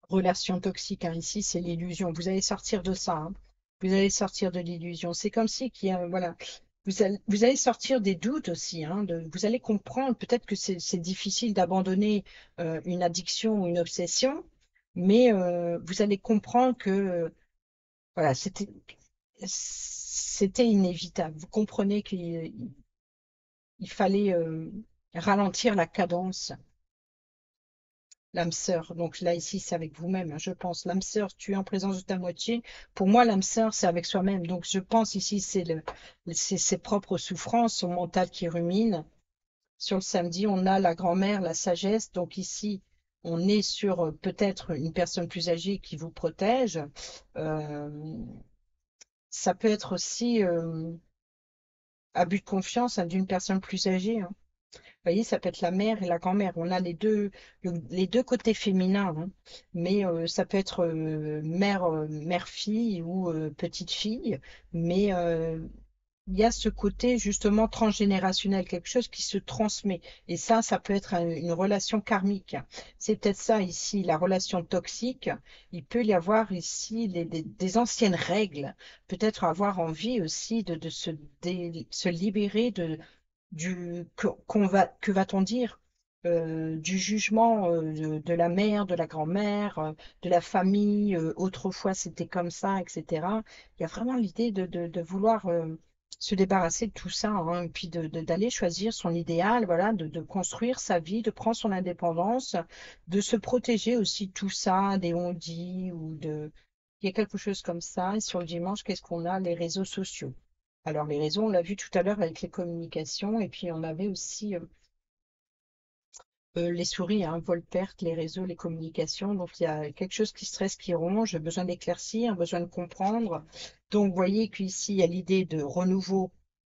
Relation toxique, hein, ici, c'est l'illusion. Vous allez sortir de ça, hein. Vous allez sortir de l'illusion. C'est comme si qu'il y a, voilà, vous allez sortir des doutes aussi, hein, vous allez comprendre peut-être que c'est difficile d'abandonner une addiction ou une obsession, mais vous allez comprendre que voilà, c'était inévitable. Vous comprenez qu'il fallait ralentir la cadence. L'âme sœur, donc là ici c'est avec vous-même, hein, je pense. L'âme sœur, tu es en présence de ta moitié. Pour moi, l'âme sœur, c'est avec soi-même. Donc je pense ici c'est ses propres souffrances, son mental qui rumine. Sur le samedi, on a la grand-mère, la sagesse. Donc ici, on est sur peut-être une personne plus âgée qui vous protège. Euh, Ça peut être aussi abus de confiance, hein, d'une personne plus âgée, hein. Vous voyez, ça peut être la mère et la grand-mère. On a les deux côtés féminins, hein. Mais ça peut être mère-fille ou petite-fille. Mais il y a ce côté justement transgénérationnel, quelque chose qui se transmet. Et ça peut être une relation karmique. C'est peut-être ça ici, la relation toxique. Il peut y avoir ici des anciennes règles. Peut-être avoir envie aussi de se libérer que va-t-on dire du jugement de la mère, de la grand-mère, de la famille, autrefois c'était comme ça, etc. Il y a vraiment l'idée de vouloir se débarrasser de tout ça, hein, et puis d'aller choisir son idéal, voilà, de construire sa vie, de prendre son indépendance, de se protéger aussi de tout ça, des on-dit ou de... Il y a quelque chose comme ça. Et sur le dimanche, qu'est-ce qu'on a? Les réseaux sociaux. Alors, les réseaux, on l'a vu tout à l'heure avec les communications, et puis on avait aussi les souris, hein, Volperte, les réseaux, les communications. Donc, il y a quelque chose qui stresse, qui ronge, besoin d'éclaircir, besoin de comprendre. Donc, vous voyez qu'ici, il y a l'idée de renouveau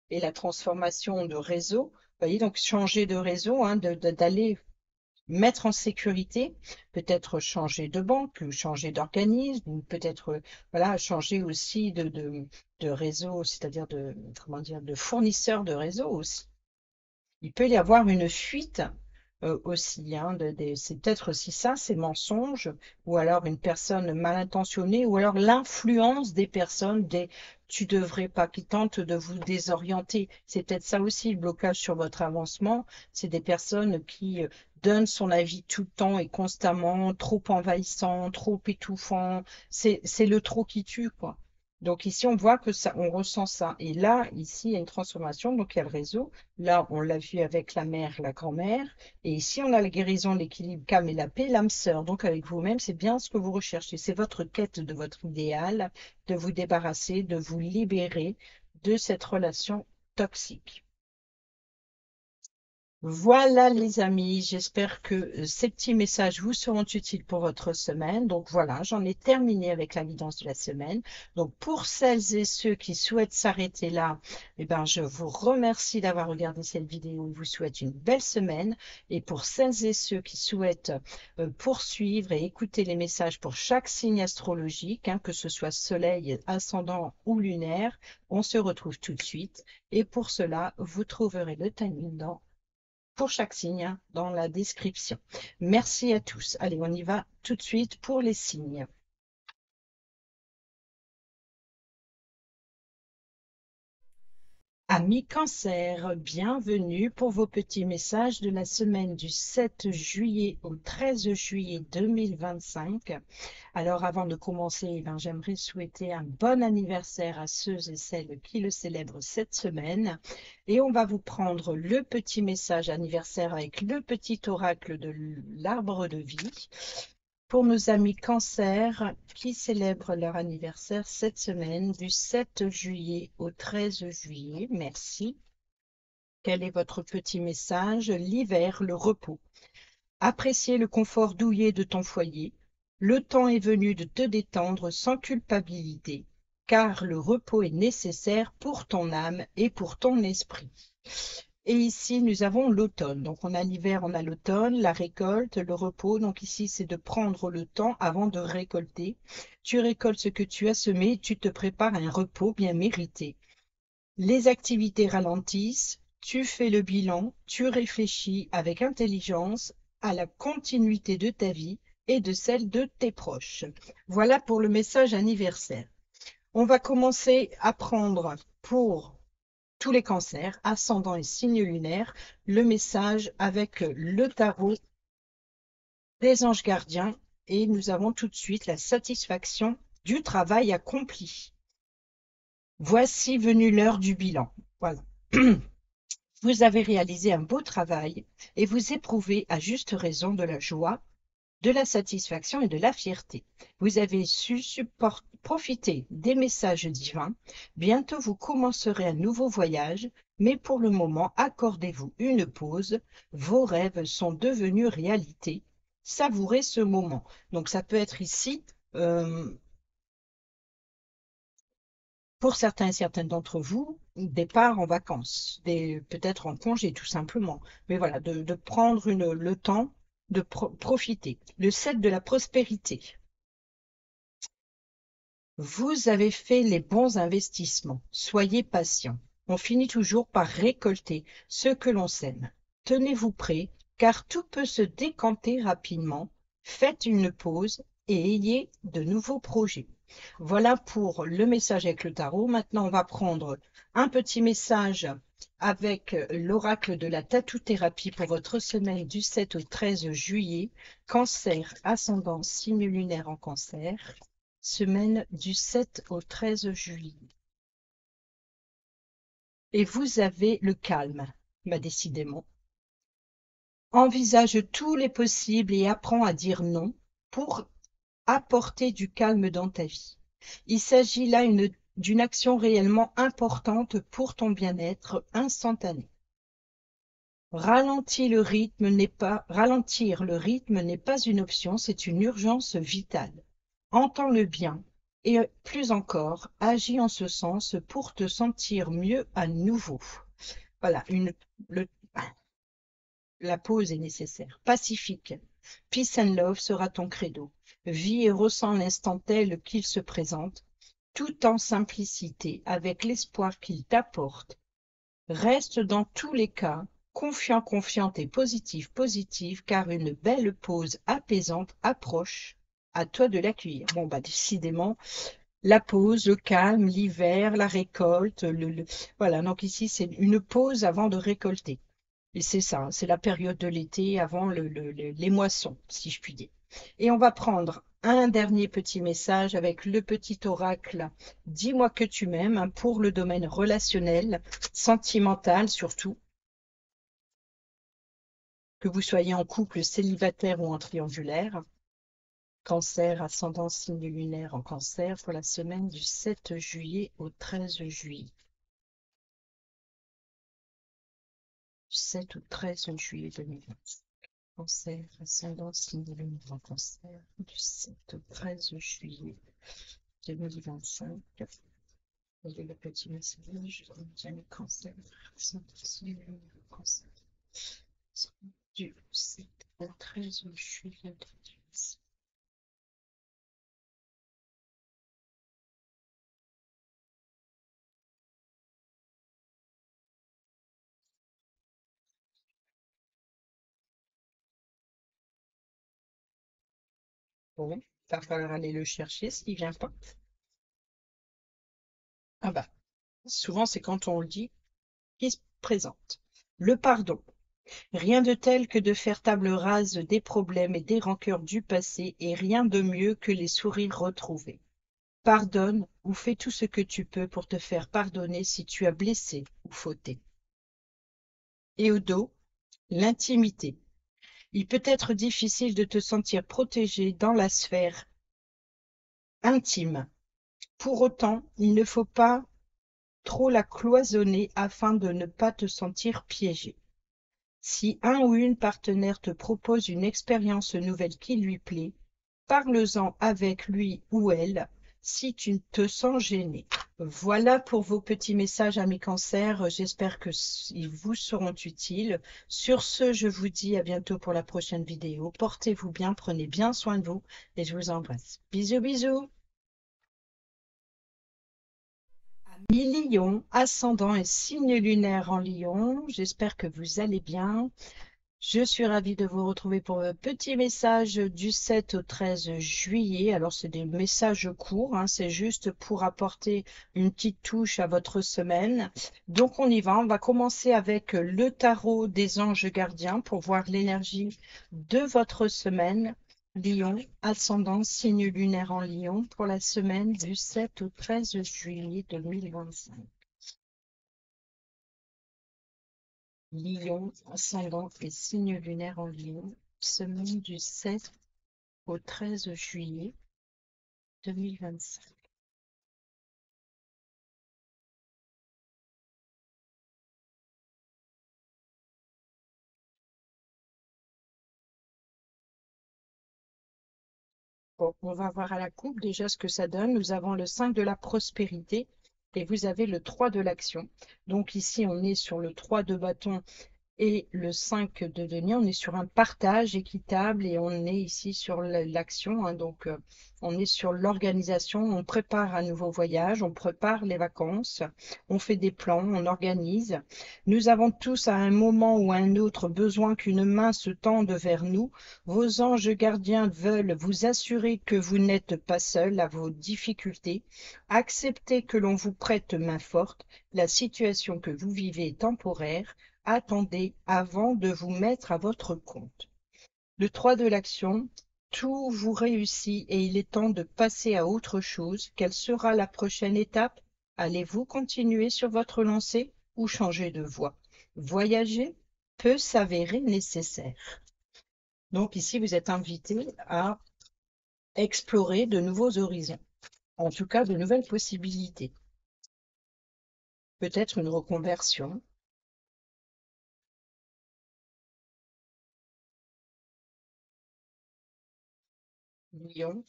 et la transformation de réseau. Vous voyez, donc changer de réseau, hein, d'aller mettre en sécurité, peut-être changer de banque, ou changer d'organisme, ou peut-être voilà, changer aussi de réseau, c'est-à-dire de, comment dire, de fournisseur de réseau aussi. Il peut y avoir une fuite aussi, hein, c'est peut-être aussi ça, ces mensonges, ou alors une personne mal intentionnée, ou alors l'influence des personnes, tu devrais pas, qui tentent de vous désorienter. C'est peut-être ça aussi le blocage sur votre avancement. C'est des personnes qui donnent son avis tout le temps et constamment, trop envahissant, trop étouffant. C'est le trop qui tue, quoi. Donc ici, on voit que ça, on ressent ça. Et là, ici, il y a une transformation. Donc il y a le réseau. Là, on l'a vu avec la mère, la grand-mère. Et ici, on a la guérison, l'équilibre, calme et la paix, l'âme sœur. Donc avec vous-même, c'est bien ce que vous recherchez. C'est votre quête de votre idéal, de vous débarrasser, de vous libérer de cette relation toxique. Voilà les amis, j'espère que ces petits messages vous seront utiles pour votre semaine. Donc voilà, j'en ai terminé avec la guidance de la semaine. Donc pour celles et ceux qui souhaitent s'arrêter là, eh ben, je vous remercie d'avoir regardé cette vidéo. Je vous souhaite une belle semaine. Et pour celles et ceux qui souhaitent poursuivre et écouter les messages pour chaque signe astrologique, hein, que ce soit soleil, ascendant ou lunaire, on se retrouve tout de suite. Et pour cela, vous trouverez le timing pour chaque signe, hein, dans la description. Merci à tous. Allez, on y va tout de suite pour les signes. Amis Cancer, bienvenue pour vos petits messages de la semaine du 7 juillet au 13 juillet 2025. Alors avant de commencer, eh ben, j'aimerais souhaiter un bon anniversaire à ceux et celles qui le célèbrent cette semaine. Et on va vous prendre le petit message anniversaire avec le petit oracle de l'arbre de vie. Pour nos amis Cancer qui célèbrent leur anniversaire cette semaine du 7 juillet au 13 juillet, merci. Quel est votre petit message? L'hiver, le repos. Appréciez le confort douillet de ton foyer. Le temps est venu de te détendre sans culpabilité, car le repos est nécessaire pour ton âme et pour ton esprit. Et ici, nous avons l'automne. Donc, on a l'hiver, on a l'automne, la récolte, le repos. Donc, ici, c'est de prendre le temps avant de récolter. Tu récoltes ce que tu as semé et tu te prépares à un repos bien mérité. Les activités ralentissent, tu fais le bilan, tu réfléchis avec intelligence à la continuité de ta vie et de celle de tes proches. Voilà pour le message anniversaire. On va commencer à prendre pour tous les cancers, ascendant et signe lunaire, le message avec le tarot des anges gardiens et nous avons tout de suite la satisfaction du travail accompli. Voici venue l'heure du bilan. Voilà. Vous avez réalisé un beau travail et vous éprouvez à juste raison de la joie, de la satisfaction et de la fierté. Vous avez su profiter des messages divins. Bientôt, vous commencerez un nouveau voyage, mais pour le moment, accordez-vous une pause. Vos rêves sont devenus réalité. Savourez ce moment. Donc, ça peut être ici, pour certains et certaines d'entre vous, départ en vacances, peut-être en congé tout simplement. Mais voilà, de prendre le temps de profiter. Le 7 de la prospérité. Vous avez fait les bons investissements. Soyez patient. On finit toujours par récolter ce que l'on sème. Tenez-vous prêt, car tout peut se décanter rapidement. Faites une pause et ayez de nouveaux projets. Voilà pour le message avec le tarot. Maintenant, on va prendre un petit message avec l'oracle de la tatou-thérapie pour votre semaine du 7 au 13 juillet. Cancer, ascendant, signe lunaire en cancer. Semaine du 7 au 13 juillet. Et vous avez le calme, décidément. Envisage tous les possibles et apprends à dire non pour apporter du calme dans ta vie. Il s'agit là d'une action réellement importante pour ton bien-être instantané. Ralentir le rythme n'est pas une option, c'est une urgence vitale. Entends-le bien et plus encore, agis en ce sens pour te sentir mieux à nouveau. Voilà, la pause est nécessaire. Pacifique. Peace and love sera ton credo. Vis et ressens l'instant tel qu'il se présente, tout en simplicité, avec l'espoir qu'il t'apporte. Reste dans tous les cas confiant, confiante et positive, car une belle pause apaisante approche. À toi de l'accueillir. Bon, décidément, la pause, le calme, l'hiver, la récolte, voilà. Donc ici, c'est une pause avant de récolter. Et c'est ça, c'est la période de l'été avant les moissons, si je puis dire. Et on va prendre un dernier petit message avec le petit oracle « Dis-moi que tu m'aimes » pour le domaine relationnel, sentimental surtout. Que vous soyez en couple, célibataire ou en triangulaire. Cancer, ascendant, signe lunaire en cancer pour la semaine du 7 juillet au 13 juillet. Du 7 au 13 juillet 2020. Cancer, ascendant, signe lunaire en cancer du 7 au 13 juillet 2025. Voyez le petit message, le cancer, ascendant, signe lunaire en cancer du 7 au 13 juillet 2025. Bon, il va falloir aller le chercher s'il vient pas. Ah souvent c'est quand on le dit qu'il se présente. Le pardon. Rien de tel que de faire table rase des problèmes et des rancœurs du passé et rien de mieux que les sourires retrouvés. Pardonne ou fais tout ce que tu peux pour te faire pardonner si tu as blessé ou fauté. Et au dos, l'intimité. Il peut être difficile de te sentir protégé dans la sphère intime. Pour autant, il ne faut pas trop la cloisonner afin de ne pas te sentir piégé. Si un ou une partenaire te propose une expérience nouvelle qui lui plaît, parle-en avec lui ou elle, si tu te sens gêné. Voilà pour vos petits messages, amis cancers. J'espère qu'ils vous seront utiles. Sur ce, je vous dis à bientôt pour la prochaine vidéo. Portez-vous bien, prenez bien soin de vous et je vous embrasse. Bisous, bisous. Amis Lion, ascendant et signe lunaire en Lion, j'espère que vous allez bien. Je suis ravie de vous retrouver pour un petit message du 7 au 13 juillet. Alors, c'est des messages courts, hein, c'est juste pour apporter une petite touche à votre semaine. Donc, on y va. On va commencer avec le tarot des anges gardiens pour voir l'énergie de votre semaine. Lion, ascendant, signe lunaire en Lion pour la semaine du 7 au 13 juillet 2025. Lion, ascendant et signe lunaire en Lion, semaine du 7 au 13 juillet 2025. Bon, on va voir à la coupe déjà ce que ça donne. Nous avons le 5 de la prospérité et vous avez le 3 de l'action. Donc ici, on est sur le 3 de bâton et le 5 de denier, on est sur un partage équitable et on est ici sur l'action, hein, donc on est sur l'organisation, on prépare un nouveau voyage, on prépare les vacances, on fait des plans, on organise. Nous avons tous à un moment ou à un autre besoin qu'une main se tende vers nous. Vos anges gardiens veulent vous assurer que vous n'êtes pas seul à vos difficultés. Acceptez que l'on vous prête main forte. La situation que vous vivez est temporaire. Attendez avant de vous mettre à votre compte. Le 3 de l'action, tout vous réussit et il est temps de passer à autre chose. Quelle sera la prochaine étape? Allez-vous continuer sur votre lancée ou changer de voie? Voyager peut s'avérer nécessaire. Donc ici, vous êtes invité à explorer de nouveaux horizons, en tout cas de nouvelles possibilités. Peut-être une reconversion. Lion.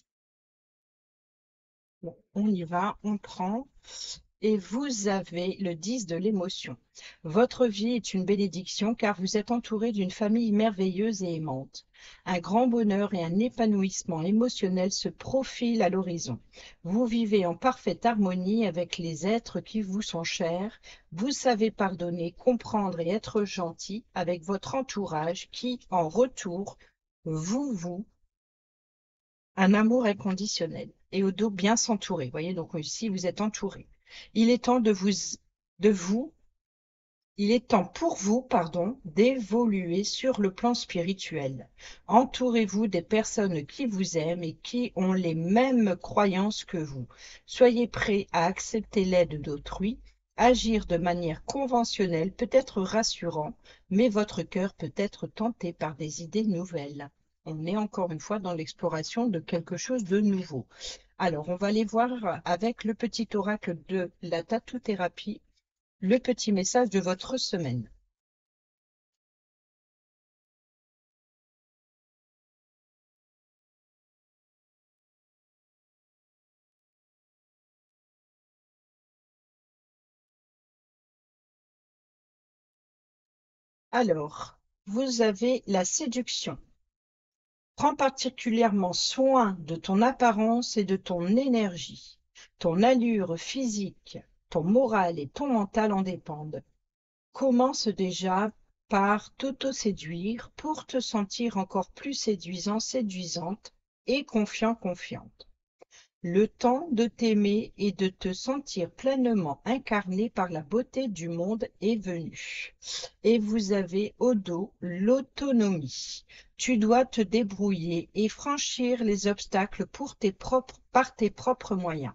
Bon, on y va, on prend. Et vous avez le 10 de l'émotion. Votre vie est une bénédiction car vous êtes entouré d'une famille merveilleuse et aimante. Un grand bonheur et un épanouissement émotionnel se profilent à l'horizon. Vous vivez en parfaite harmonie avec les êtres qui vous sont chers. Vous savez pardonner, comprendre et être gentil avec votre entourage qui, en retour, vous voue un amour inconditionnel et au dos bien s'entourer. Voyez, donc ici, vous êtes entouré. Il est temps de vous, il est temps pour vous, pardon, d'évoluer sur le plan spirituel. Entourez-vous des personnes qui vous aiment et qui ont les mêmes croyances que vous. Soyez prêts à accepter l'aide d'autrui. Agir de manière conventionnelle peut être rassurant, mais votre cœur peut être tenté par des idées nouvelles. On est encore une fois dans l'exploration de quelque chose de nouveau. Alors, on va aller voir avec le petit oracle de la tatou-thérapie, le petit message de votre semaine. Alors, vous avez la séduction. Prends particulièrement soin de ton apparence et de ton énergie. Ton allure physique, ton moral et ton mental en dépendent. Commence déjà par t'auto-séduire pour te sentir encore plus séduisant, séduisante et confiant, confiante. Le temps de t'aimer et de te sentir pleinement incarné par la beauté du monde est venu. Et vous avez au dos l'autonomie. Tu dois te débrouiller et franchir les obstacles par tes propres moyens.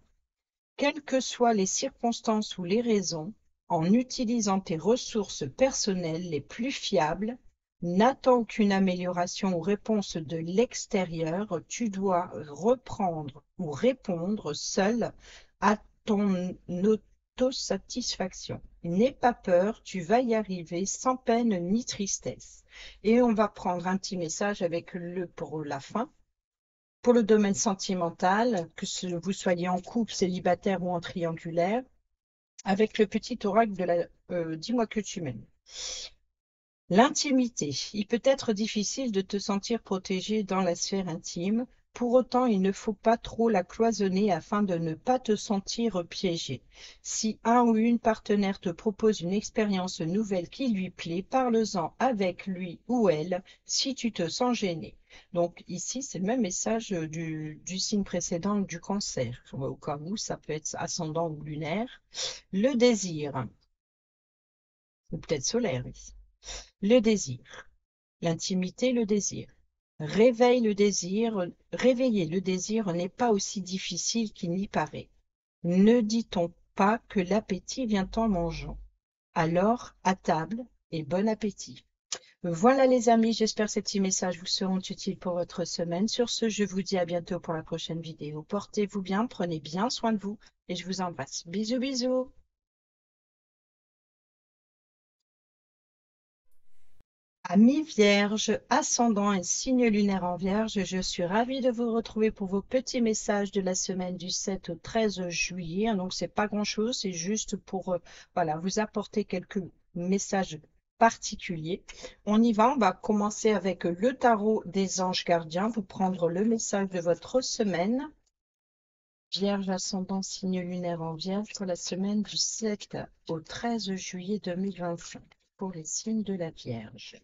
Quelles que soient les circonstances ou les raisons, en utilisant tes ressources personnelles les plus fiables, n'attends qu'une amélioration ou réponse de l'extérieur, tu dois reprendre ou répondre seul à ton autosatisfaction. N'aie pas peur, tu vas y arriver sans peine ni tristesse. Et on va prendre un petit message avec le pour la fin. Pour le domaine sentimental, vous soyez en couple, célibataire ou en triangulaire, avec le petit oracle de la dis-moi que tu m'aimes. L'intimité. Il peut être difficile de te sentir protégé dans la sphère intime. Pour autant, il ne faut pas trop la cloisonner afin de ne pas te sentir piégé. Si un ou une partenaire te propose une expérience nouvelle qui lui plaît, parle-en avec lui ou elle si tu te sens gêné. Donc ici, c'est le même message du signe précédent du cancer, au cas où ça peut être ascendant ou lunaire. Le désir, ou peut-être solaire ici. Le désir. L'intimité, le désir. Réveiller le désir n'est pas aussi difficile qu'il n'y paraît. Ne dit-on pas que l'appétit vient en mangeant? Alors, à table et bon appétit. Voilà les amis, j'espère que ces petits messages vous seront utiles pour votre semaine. Sur ce, je vous dis à bientôt pour la prochaine vidéo. Portez-vous bien, prenez bien soin de vous et je vous embrasse. Bisous, bisous. Amis vierges, ascendant et signe lunaire en vierge, je suis ravie de vous retrouver pour vos petits messages de la semaine du 7 au 13 juillet. Donc, c'est pas grand-chose, c'est juste pour voilà, vous apporter quelques messages particuliers. On y va, on va commencer avec le tarot des anges gardiens, vous prendre le message de votre semaine. Vierge, ascendant, signe lunaire en vierge pour la semaine du 7 au 13 juillet 2025 pour les signes de la Vierge.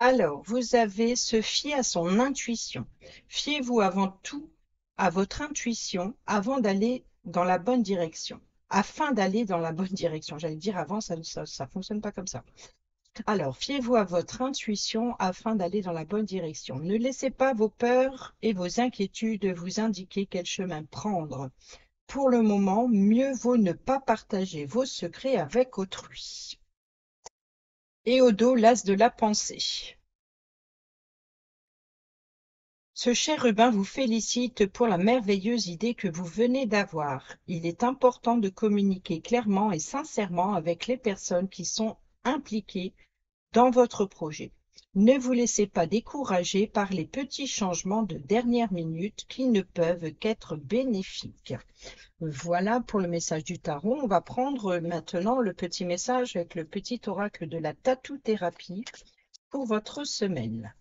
Alors, vous avez se fier à son intuition. Fiez-vous avant tout à votre intuition avant d'aller dans la bonne direction. Afin d'aller dans la bonne direction. J'allais dire avant, ça fonctionne pas comme ça. Alors, fiez-vous à votre intuition afin d'aller dans la bonne direction. Ne laissez pas vos peurs et vos inquiétudes vous indiquer quel chemin prendre. Pour le moment, mieux vaut ne pas partager vos secrets avec autrui. Et au dos, l'as de la pensée. Ce chérubin vous félicite pour la merveilleuse idée que vous venez d'avoir. Il est important de communiquer clairement et sincèrement avec les personnes qui sont impliquées dans votre projet. Ne vous laissez pas décourager par les petits changements de dernière minute qui ne peuvent qu'être bénéfiques. Voilà pour le message du tarot. On va prendre maintenant le petit message avec le petit oracle de la tatou-thérapie pour votre semaine.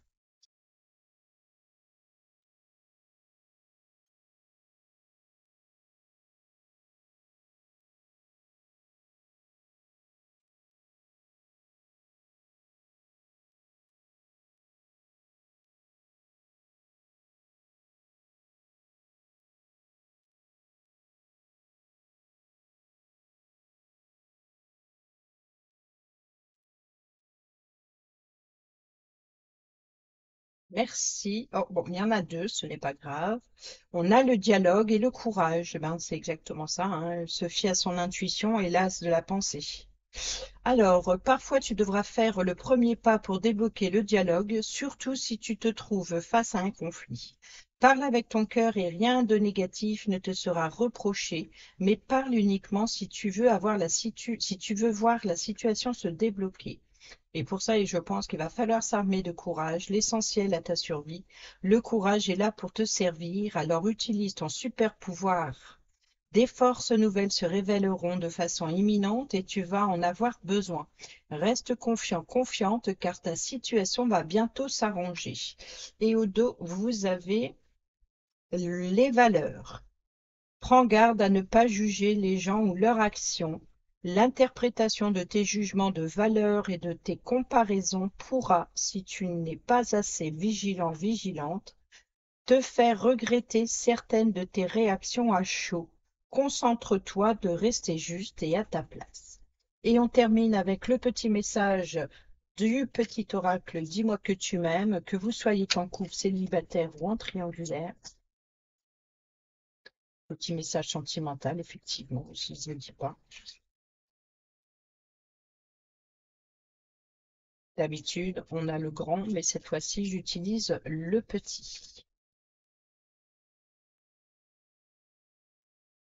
Merci. Oh, bon, il y en a deux, ce n'est pas grave. On a le dialogue et le courage. Ben, c'est exactement ça, hein. Se fier à son intuition et l'as de la pensée. Alors, parfois tu devras faire le premier pas pour débloquer le dialogue, surtout si tu te trouves face à un conflit. Parle avec ton cœur et rien de négatif ne te sera reproché, mais parle uniquement si tu veux si tu veux voir la situation se débloquer. Et pour ça, je pense qu'il va falloir s'armer de courage, l'essentiel à ta survie. Le courage est là pour te servir, alors utilise ton super pouvoir. Des forces nouvelles se révéleront de façon imminente et tu vas en avoir besoin. Reste confiant, confiante, car ta situation va bientôt s'arranger. Et au dos, vous avez les valeurs. Prends garde à ne pas juger les gens ou leurs actions. L'interprétation de tes jugements de valeur et de tes comparaisons pourra, si tu n'es pas assez vigilant, vigilante, te faire regretter certaines de tes réactions à chaud. Concentre-toi de rester juste et à ta place. Et on termine avec le petit message du petit oracle Dis-moi que tu m'aimes, que vous soyez en couple célibataire ou en triangulaire. Petit message sentimental, effectivement, si je ne le dis pas. D'habitude, on a le grand, mais cette fois-ci, j'utilise le petit.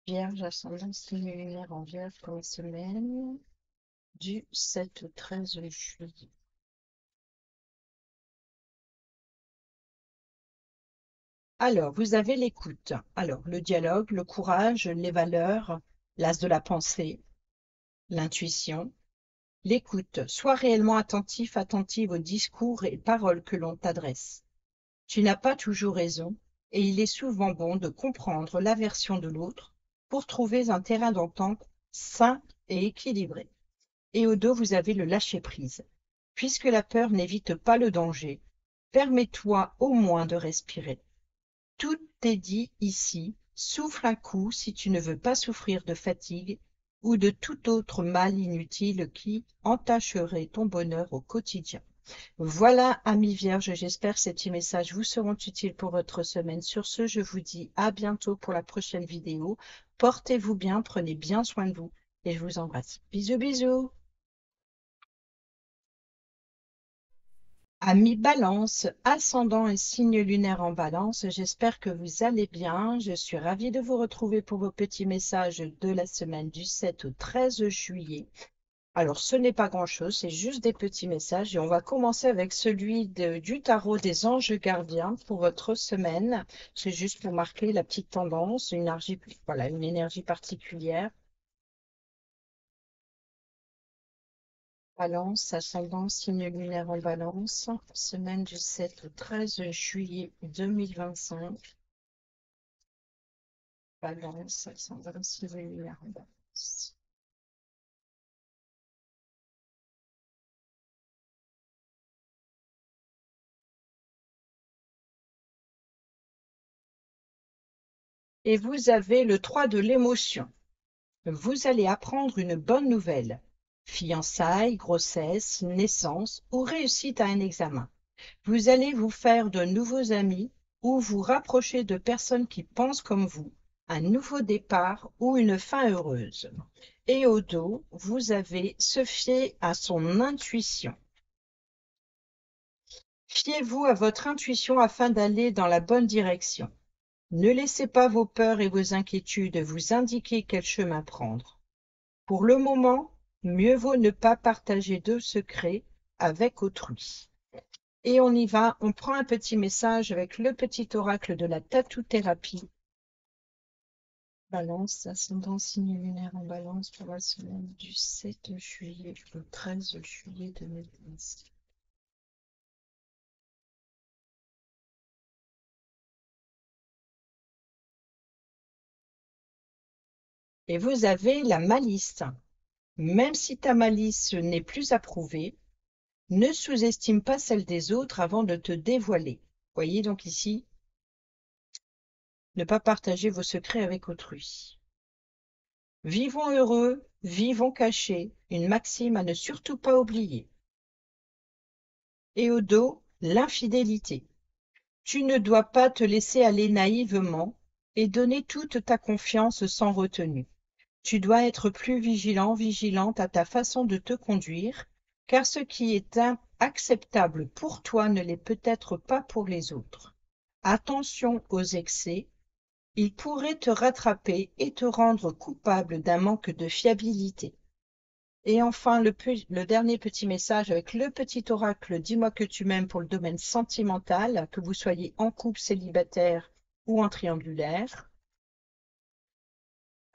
Vierge, ascendant, signe lunaire en Vierge pour la semaine du 7 au 13 juillet. Alors, vous avez l'écoute. Alors, le dialogue, le courage, les valeurs, l'as de la pensée, l'intuition, l'écoute. Sois réellement attentif, attentive aux discours et paroles que l'on t'adresse. Tu n'as pas toujours raison, et il est souvent bon de comprendre la version de l'autre pour trouver un terrain d'entente sain et équilibré. Et au dos, vous avez le lâcher-prise. Puisque la peur n'évite pas le danger, permets-toi au moins de respirer. Tout est dit ici, souffle un coup si tu ne veux pas souffrir de fatigue ou de tout autre mal inutile qui entacherait ton bonheur au quotidien. Voilà, amis vierges, j'espère que ces petits messages vous seront utiles pour votre semaine. Sur ce, je vous dis à bientôt pour la prochaine vidéo. Portez-vous bien, prenez bien soin de vous et je vous embrasse. Bisous, bisous. Amis Balance, ascendant et signe lunaire en Balance, j'espère que vous allez bien. Je suis ravie de vous retrouver pour vos petits messages de la semaine du 7 au 13 juillet. Alors, ce n'est pas grand-chose, c'est juste des petits messages et on va commencer avec celui du tarot des anges gardiens pour votre semaine. C'est juste pour marquer la petite tendance, voilà, une énergie particulière. Balance, ascendant, signe lunaire en Balance, semaine du 7 au 13 juillet 2025. Balance, ascendant, signe lunaire en Balance. Et vous avez le 3 de l'émotion. Vous allez apprendre une bonne nouvelle. Fiançailles, grossesse, naissance ou réussite à un examen. Vous allez vous faire de nouveaux amis ou vous rapprocher de personnes qui pensent comme vous, un nouveau départ ou une fin heureuse. Et au dos, vous avez se fier à son intuition. Fiez-vous à votre intuition afin d'aller dans la bonne direction. Ne laissez pas vos peurs et vos inquiétudes vous indiquer quel chemin prendre. Pour le moment, mieux vaut ne pas partager de secrets avec autrui. Et on y va, on prend un petit message avec le petit oracle de la tatou-thérapie. Balance, ascendant signe lunaire en Balance pour la semaine du 7 juillet au 13 juillet 2025. Et vous avez la malice. Même si ta malice n'est plus approuvée, ne sous-estime pas celle des autres avant de te dévoiler. Voyez donc ici, ne pas partager vos secrets avec autrui. Vivons heureux, vivons cachés, une maxime à ne surtout pas oublier. Et au dos, l'infidélité. Tu ne dois pas te laisser aller naïvement et donner toute ta confiance sans retenue. Tu dois être plus vigilant, vigilante à ta façon de te conduire, car ce qui est acceptable pour toi ne l'est peut-être pas pour les autres. Attention aux excès, ils pourraient te rattraper et te rendre coupable d'un manque de fiabilité. Et enfin, le dernier petit message avec le petit oracle « Dis-moi que tu m'aimes » pour le domaine sentimental, que vous soyez en couple, célibataire ou en triangulaire.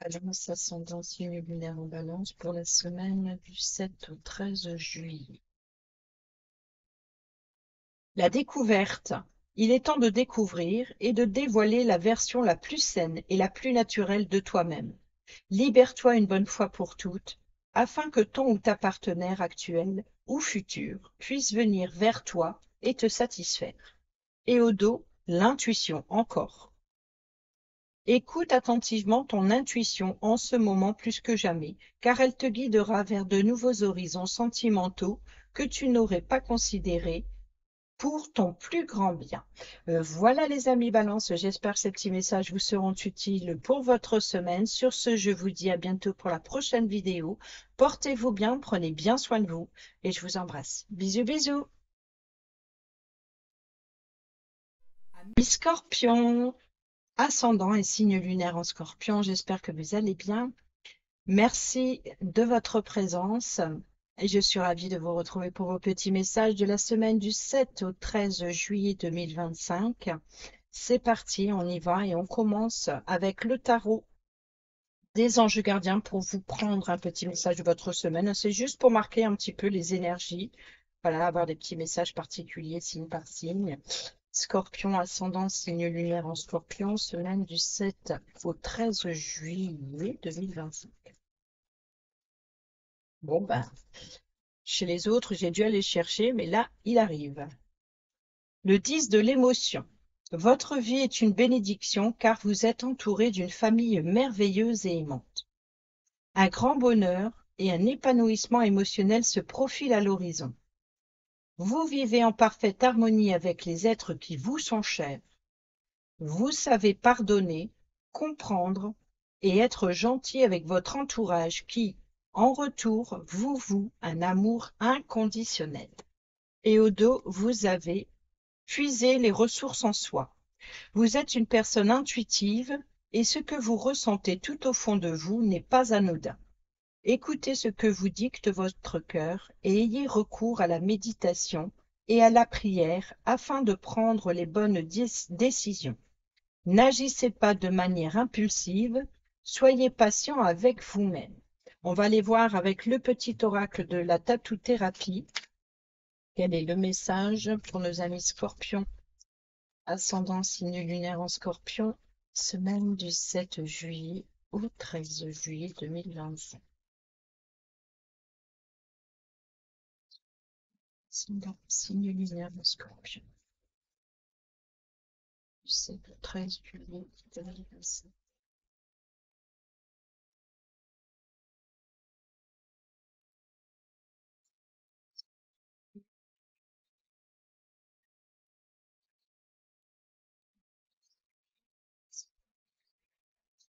Balance, ascendant, signe lunaire en Balance pour la semaine du 7 au 13 juillet. La découverte. Il est temps de découvrir et de dévoiler la version la plus saine et la plus naturelle de toi-même. Libère-toi une bonne fois pour toutes, afin que ton ou ta partenaire actuel ou futur puisse venir vers toi et te satisfaire. Et au dos, l'intuition encore. Écoute attentivement ton intuition en ce moment plus que jamais, car elle te guidera vers de nouveaux horizons sentimentaux que tu n'aurais pas considérés pour ton plus grand bien. Voilà les amis Balance, j'espère que ces petits messages vous seront utiles pour votre semaine. Sur ce, je vous dis à bientôt pour la prochaine vidéo. Portez-vous bien, prenez bien soin de vous et je vous embrasse. Bisous, bisous. Amis Scorpion, ascendant et signe lunaire en Scorpion, j'espère que vous allez bien. Merci de votre présence et je suis ravie de vous retrouver pour vos petits messages de la semaine du 7 au 13 juillet 2025. C'est parti, on y va et on commence avec le tarot des anges gardiens pour vous prendre un petit message de votre semaine. C'est juste pour marquer un petit peu les énergies. Voilà, avoir des petits messages particuliers signe par signe. Scorpion, ascendant, signe lunaire en Scorpion, semaine du 7 au 13 juillet 2025. Bon, ben, chez les autres, j'ai dû aller chercher, mais là, il arrive. Le 10 de l'émotion. Votre vie est une bénédiction car vous êtes entouré d'une famille merveilleuse et aimante. Un grand bonheur et un épanouissement émotionnel se profilent à l'horizon. Vous vivez en parfaite harmonie avec les êtres qui vous sont chers. Vous savez pardonner, comprendre et être gentil avec votre entourage qui, en retour, vous voue un amour inconditionnel. Et au dos, vous avez puisé les ressources en soi. Vous êtes une personne intuitive et ce que vous ressentez tout au fond de vous n'est pas anodin. Écoutez ce que vous dicte votre cœur et ayez recours à la méditation et à la prière afin de prendre les bonnes décisions. N'agissez pas de manière impulsive, soyez patient avec vous-même. On va aller voir avec le petit oracle de la tatou-thérapie. Quel est le message pour nos amis scorpions? Ascendant signe lunaire en Scorpion, semaine du 7 juillet au 13 juillet 2025. Ascendant signe lunaire en Scorpion, du 7 au 13 juillet 2025.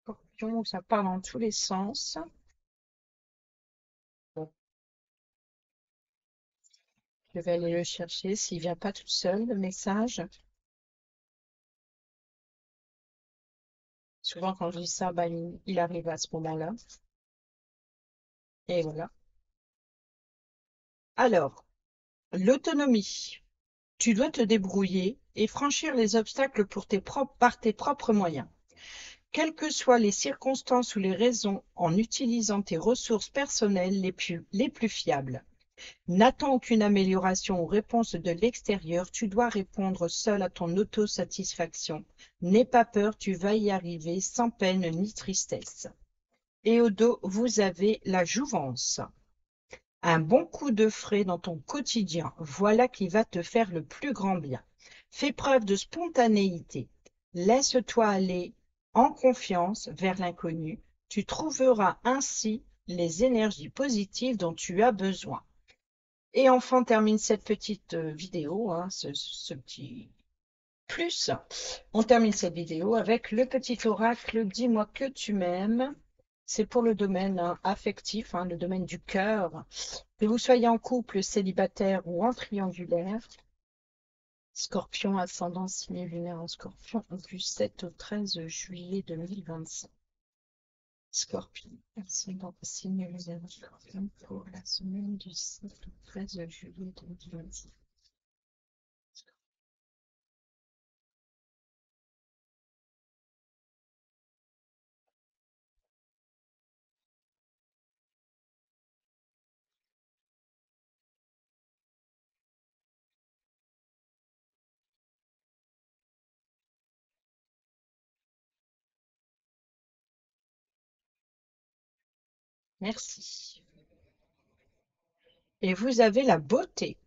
Scorpion, ça part dans tous les sens. Bon, je vais aller le chercher s'il ne vient pas tout seul, le message. Souvent, quand je dis ça, ben, il arrive à ce moment-là. Et voilà. Alors, l'autonomie. Tu dois te débrouiller et franchir les obstacles par tes propres moyens. Quelles que soient les circonstances ou les raisons, en utilisant tes ressources personnelles les plus fiables. N'attends aucune amélioration ou réponse de l'extérieur, tu dois répondre seul à ton autosatisfaction. N'aie pas peur, tu vas y arriver sans peine ni tristesse. Et au dos, vous avez la jouvence. Un bon coup de frais dans ton quotidien, voilà qui va te faire le plus grand bien. Fais preuve de spontanéité. Laisse-toi aller en confiance vers l'inconnu. Tu trouveras ainsi les énergies positives dont tu as besoin. Et enfin, on termine cette petite vidéo, hein, ce petit plus. On termine cette vidéo avec le petit oracle « Dis-moi que tu m'aimes ». C'est pour le domaine affectif, hein, le domaine du cœur. Que vous soyez en couple, célibataire ou en triangulaire. Scorpion, ascendant signe lunaire en Scorpion, du 7 au 13 juillet 2025. Scorpion, ascendant signe lunaire en Scorpion pour la semaine du 7 au 13 juillet 2025. Merci. Et vous avez la beauté.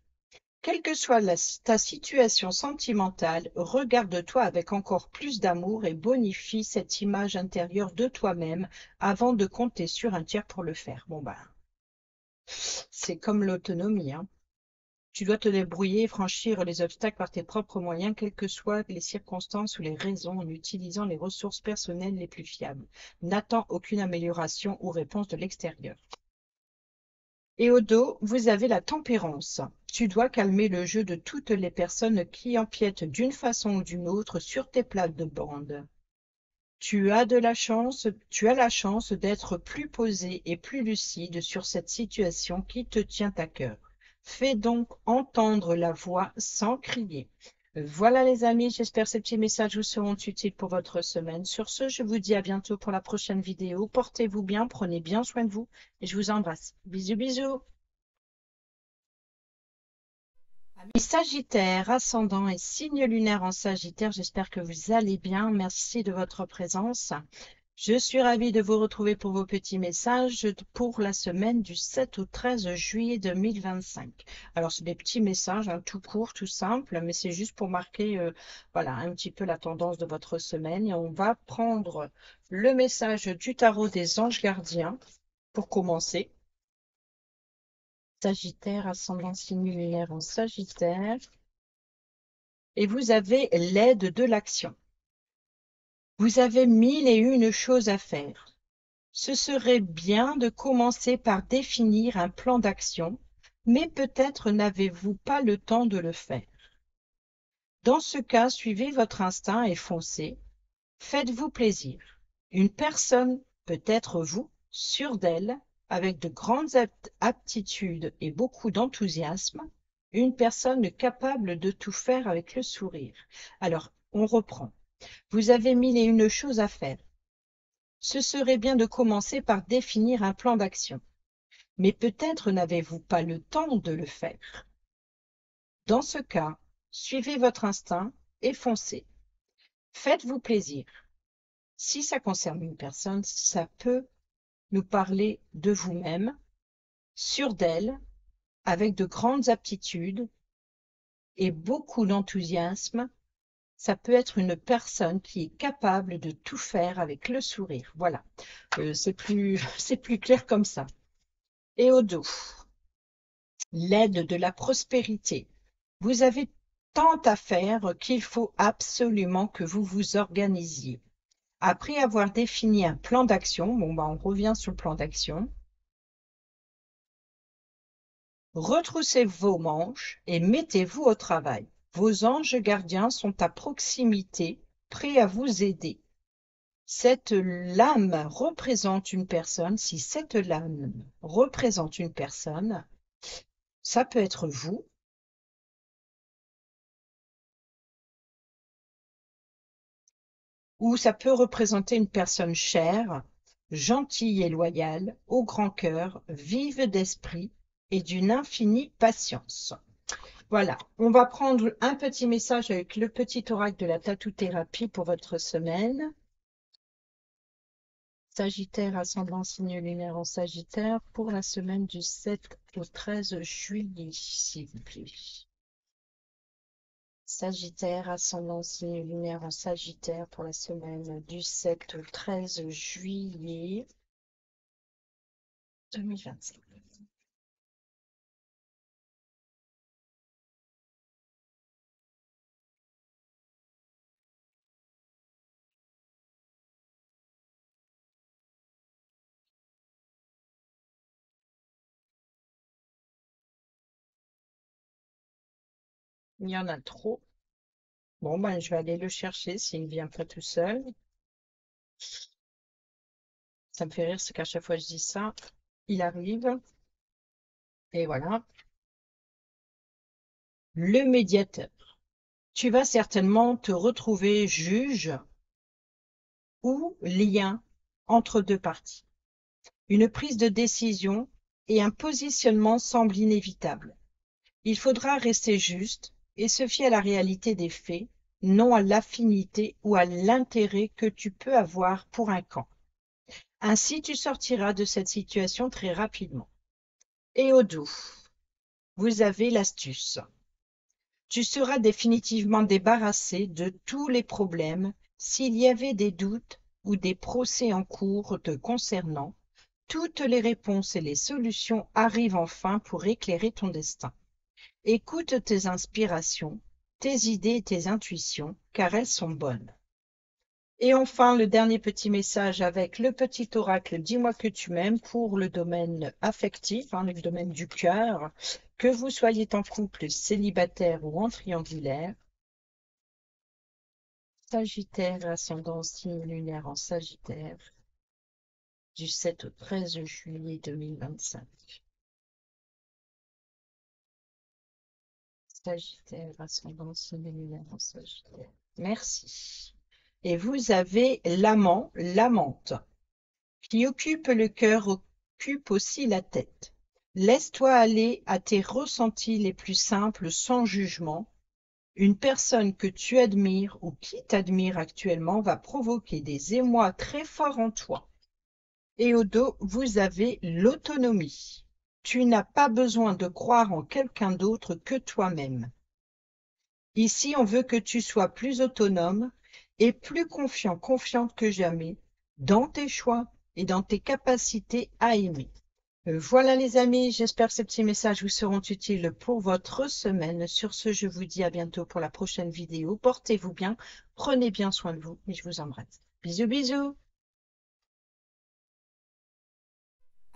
Quelle que soit ta situation sentimentale, regarde-toi avec encore plus d'amour et bonifie cette image intérieure de toi-même avant de compter sur un tiers pour le faire. Bon ben, c'est comme l'autonomie, hein. Tu dois te débrouiller et franchir les obstacles par tes propres moyens, quelles que soient les circonstances ou les raisons, en utilisant les ressources personnelles les plus fiables. N'attends aucune amélioration ou réponse de l'extérieur. Et au dos, vous avez la tempérance. Tu dois calmer le jeu de toutes les personnes qui empiètent d'une façon ou d'une autre sur tes plates-bandes. Tu as la chance d'être plus posé et plus lucide sur cette situation qui te tient à cœur. Fais donc entendre la voix sans crier. Voilà les amis, j'espère que ces petits messages vous seront utiles pour votre semaine. Sur ce, je vous dis à bientôt pour la prochaine vidéo. Portez-vous bien, prenez bien soin de vous et je vous embrasse. Bisous, bisous. Amis Sagittaire, ascendant et signe lunaire en Sagittaire, j'espère que vous allez bien. Merci de votre présence. Je suis ravie de vous retrouver pour vos petits messages pour la semaine du 7 au 13 juillet 2025. Alors, c'est des petits messages, hein, tout court, tout simple, mais c'est juste pour marquer voilà, un petit peu la tendance de votre semaine. Et on va prendre le message du tarot des anges gardiens pour commencer. Sagittaire, ascendant signe lunaire en Sagittaire. Et vous avez l'aide de l'action. Vous avez 1001 choses à faire. Ce serait bien de commencer par définir un plan d'action, mais peut-être n'avez-vous pas le temps de le faire. Dans ce cas, suivez votre instinct et foncez. Faites-vous plaisir. Une personne, peut-être vous, sûre d'elle, avec de grandes aptitudes et beaucoup d'enthousiasme, une personne capable de tout faire avec le sourire. Alors, on reprend. Vous avez 1001 choses à faire. Ce serait bien de commencer par définir un plan d'action. Mais peut-être n'avez-vous pas le temps de le faire. Dans ce cas, suivez votre instinct et foncez. Faites-vous plaisir. Si ça concerne une personne, ça peut nous parler de vous-même, sûr d'elle, avec de grandes aptitudes et beaucoup d'enthousiasme. Ça peut être une personne qui est capable de tout faire avec le sourire. Voilà, c'est plus clair comme ça. Et au dos, l'aide de la prospérité. Vous avez tant à faire qu'il faut absolument que vous vous organisiez. Après avoir défini un plan d'action, on revient sur le plan d'action. Retroussez vos manches et mettez-vous au travail. Vos anges gardiens sont à proximité, prêts à vous aider. Cette lame représente une personne. Si cette lame représente une personne, ça peut être vous. Ou ça peut représenter une personne chère, gentille et loyale, au grand cœur, vive d'esprit et d'une infinie patience. Voilà, on va prendre un petit message avec le petit oracle de la tatou-thérapie pour votre semaine. Sagittaire, ascendant signe lunaire en Sagittaire, pour la semaine du 7 au 13 juillet, s'il vous plaît. Sagittaire, ascendant signe lunaire en Sagittaire, pour la semaine du 7 au 13 juillet 2025. Il y en a trop. Bon, je vais aller le chercher s'il ne vient pas tout seul. Ça me fait rire, c'est qu'à chaque fois que je dis ça, il arrive. Et voilà. Le médiateur. Tu vas certainement te retrouver juge ou lien entre deux parties. Une prise de décision et un positionnement semblent inévitables. Il faudra rester juste et se fier à la réalité des faits, non à l'affinité ou à l'intérêt que tu peux avoir pour un camp. Ainsi, tu sortiras de cette situation très rapidement. Et au dos, vous avez l'astuce. Tu seras définitivement débarrassé de tous les problèmes s'il y avait des doutes ou des procès en cours te concernant. Toutes les réponses et les solutions arrivent enfin pour éclairer ton destin. Écoute tes inspirations, tes idées et tes intuitions, car elles sont bonnes. Et enfin, le dernier petit message avec le petit oracle Dis-moi que tu m'aimes pour le domaine affectif, le domaine du cœur, que vous soyez en couple, célibataire ou en triangulaire. Sagittaire, ascendant signe lunaire en Sagittaire, du 7 au 13 juillet 2025. Sagittaire, ascendant signe lunaire en Sagittaire. Merci. Et vous avez l'amant, l'amante, qui occupe le cœur, occupe aussi la tête. Laisse-toi aller à tes ressentis les plus simples sans jugement. Une personne que tu admires ou qui t'admire actuellement va provoquer des émois très forts en toi. Et au dos, vous avez l'autonomie. Tu n'as pas besoin de croire en quelqu'un d'autre que toi-même. Ici, on veut que tu sois plus autonome et plus confiante que jamais dans tes choix et dans tes capacités à aimer. Voilà les amis, j'espère que ces petits messages vous seront utiles pour votre semaine. Sur ce, je vous dis à bientôt pour la prochaine vidéo. Portez-vous bien, prenez bien soin de vous et je vous embrasse. Bisous, bisous.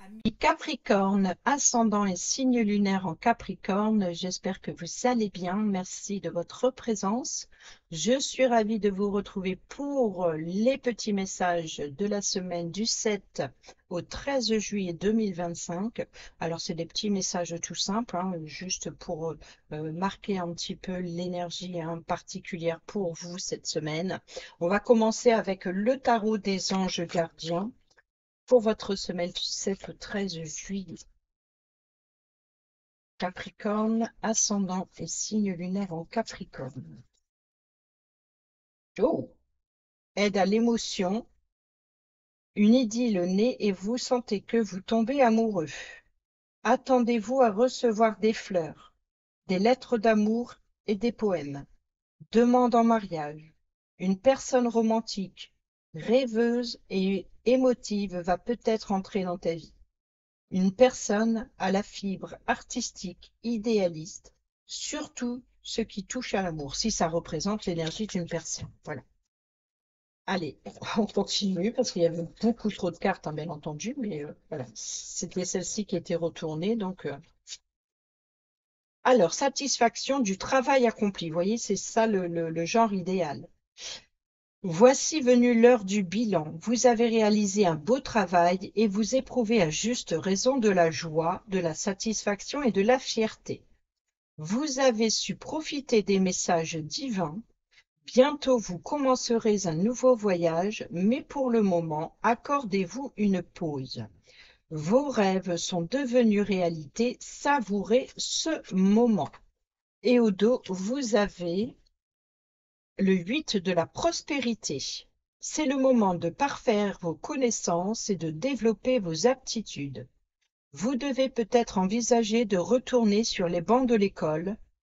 Amis Capricorne, ascendant et signe lunaire en Capricorne, j'espère que vous allez bien. Merci de votre présence. Je suis ravie de vous retrouver pour les petits messages de la semaine du 7 au 13 juillet 2025. Alors, c'est des petits messages tout simples, juste pour marquer un petit peu l'énergie particulière pour vous cette semaine. On va commencer avec le tarot des anges gardiens pour votre semaine du 7 au 13 juillet. Capricorne, ascendant et signe lunaire en Capricorne. Oh, aide à l'émotion, une idylle née et vous sentez que vous tombez amoureux. Attendez-vous à recevoir des fleurs, des lettres d'amour et des poèmes. Demande en mariage. Une personne romantique, rêveuse et émotive va peut-être entrer dans ta vie. Une personne à la fibre artistique, idéaliste, surtout ce qui touche à l'amour, si ça représente l'énergie d'une personne. Voilà. Allez, on continue parce qu'il y avait beaucoup trop de cartes, bien entendu, mais voilà, c'était celle-ci qui était retournée. Donc, alors, satisfaction du travail accompli. Vous voyez, c'est ça le genre idéal. Voici venue l'heure du bilan. Vous avez réalisé un beau travail et vous éprouvez à juste raison de la joie, de la satisfaction et de la fierté. Vous avez su profiter des messages divins. Bientôt vous commencerez un nouveau voyage, mais pour le moment, accordez-vous une pause. Vos rêves sont devenus réalité, savourez ce moment. Et au dos, vous avez le 8 de la prospérité. C'est le moment de parfaire vos connaissances et de développer vos aptitudes. Vous devez peut-être envisager de retourner sur les bancs de l'école,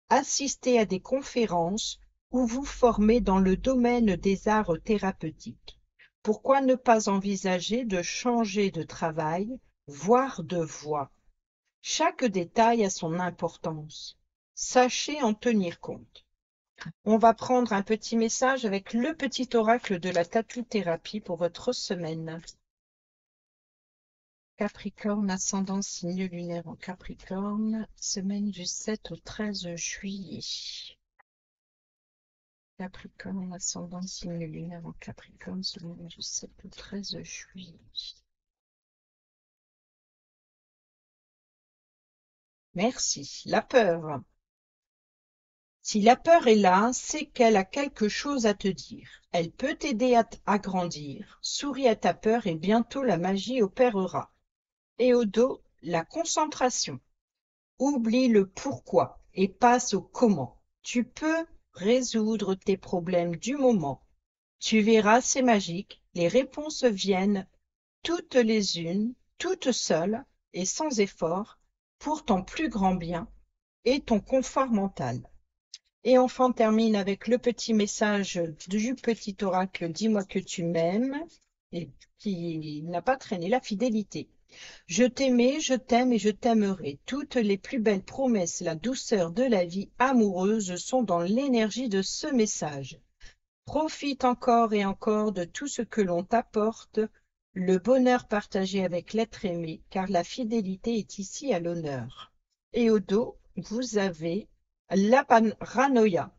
assister à des conférences ou vous former dans le domaine des arts thérapeutiques. Pourquoi ne pas envisager de changer de travail, voire de voie? Chaque détail a son importance. Sachez en tenir compte. On va prendre un petit message avec le petit oracle de la tatou-thérapie pour votre semaine. Capricorne, ascendant signe lunaire en Capricorne, semaine du 7 au 13 juillet. Capricorne, ascendant signe lunaire en Capricorne, semaine du 7 au 13 juillet. Merci. La peur. Si la peur est là, c'est qu'elle a quelque chose à te dire. Elle peut t'aider à grandir. Souris à ta peur et bientôt la magie opérera. Et au dos, la concentration. Oublie le pourquoi et passe au comment. Tu peux résoudre tes problèmes du moment. Tu verras, c'est magique, les réponses viennent toutes les unes, toutes seules et sans effort, pour ton plus grand bien et ton confort mental. Et enfin, on termine avec le petit message du petit oracle « Dis-moi que tu m'aimes » et qui n'a pas traîné, la fidélité. Je t'aimais, je t'aime et je t'aimerai. Toutes les plus belles promesses, la douceur de la vie amoureuse sont dans l'énergie de ce message. Profite encore et encore de tout ce que l'on t'apporte, le bonheur partagé avec l'être aimé, car la fidélité est ici à l'honneur. Et au dos, vous avez la paranoïa.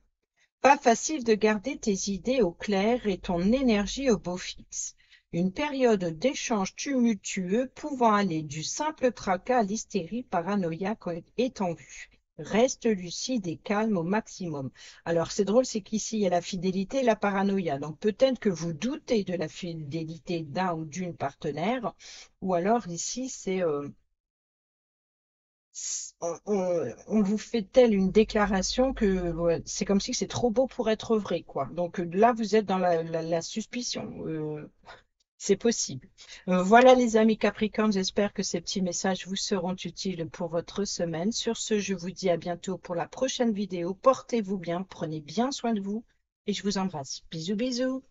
Pas facile de garder tes idées au clair et ton énergie au beau fixe. Une période d'échange tumultueux pouvant aller du simple tracas à l'hystérie paranoïaque est en vue. Reste lucide et calme au maximum. Alors, c'est drôle, c'est qu'ici, il y a la fidélité et la paranoïa. Donc, peut-être que vous doutez de la fidélité d'un ou d'une partenaire, ou alors ici, c'est on vous fait telle une déclaration que ouais, c'est comme si c'est trop beau pour être vrai, quoi. Donc là, vous êtes dans la suspicion. C'est possible. Voilà les amis Capricornes, j'espère que ces petits messages vous seront utiles pour votre semaine. Sur ce, je vous dis à bientôt pour la prochaine vidéo. Portez-vous bien, prenez bien soin de vous et je vous embrasse. Bisous, bisous.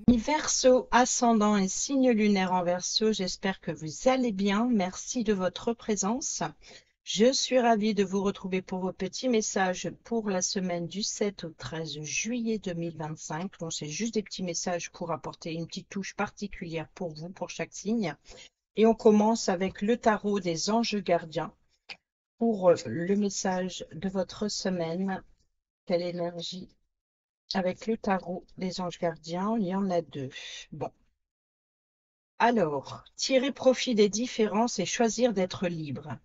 Verseau, ascendant et signe lunaire en Verseau, j'espère que vous allez bien. Merci de votre présence. Je suis ravie de vous retrouver pour vos petits messages pour la semaine du 7 au 13 juillet 2025. Bon, c'est juste des petits messages pour apporter une petite touche particulière pour vous, pour chaque signe. Et on commence avec le tarot des anges gardiens pour le message de votre semaine. Quelle énergie? Avec le tarot des anges gardiens, il y en a deux. Bon. Alors, tirer profit des différences et choisir d'être libre.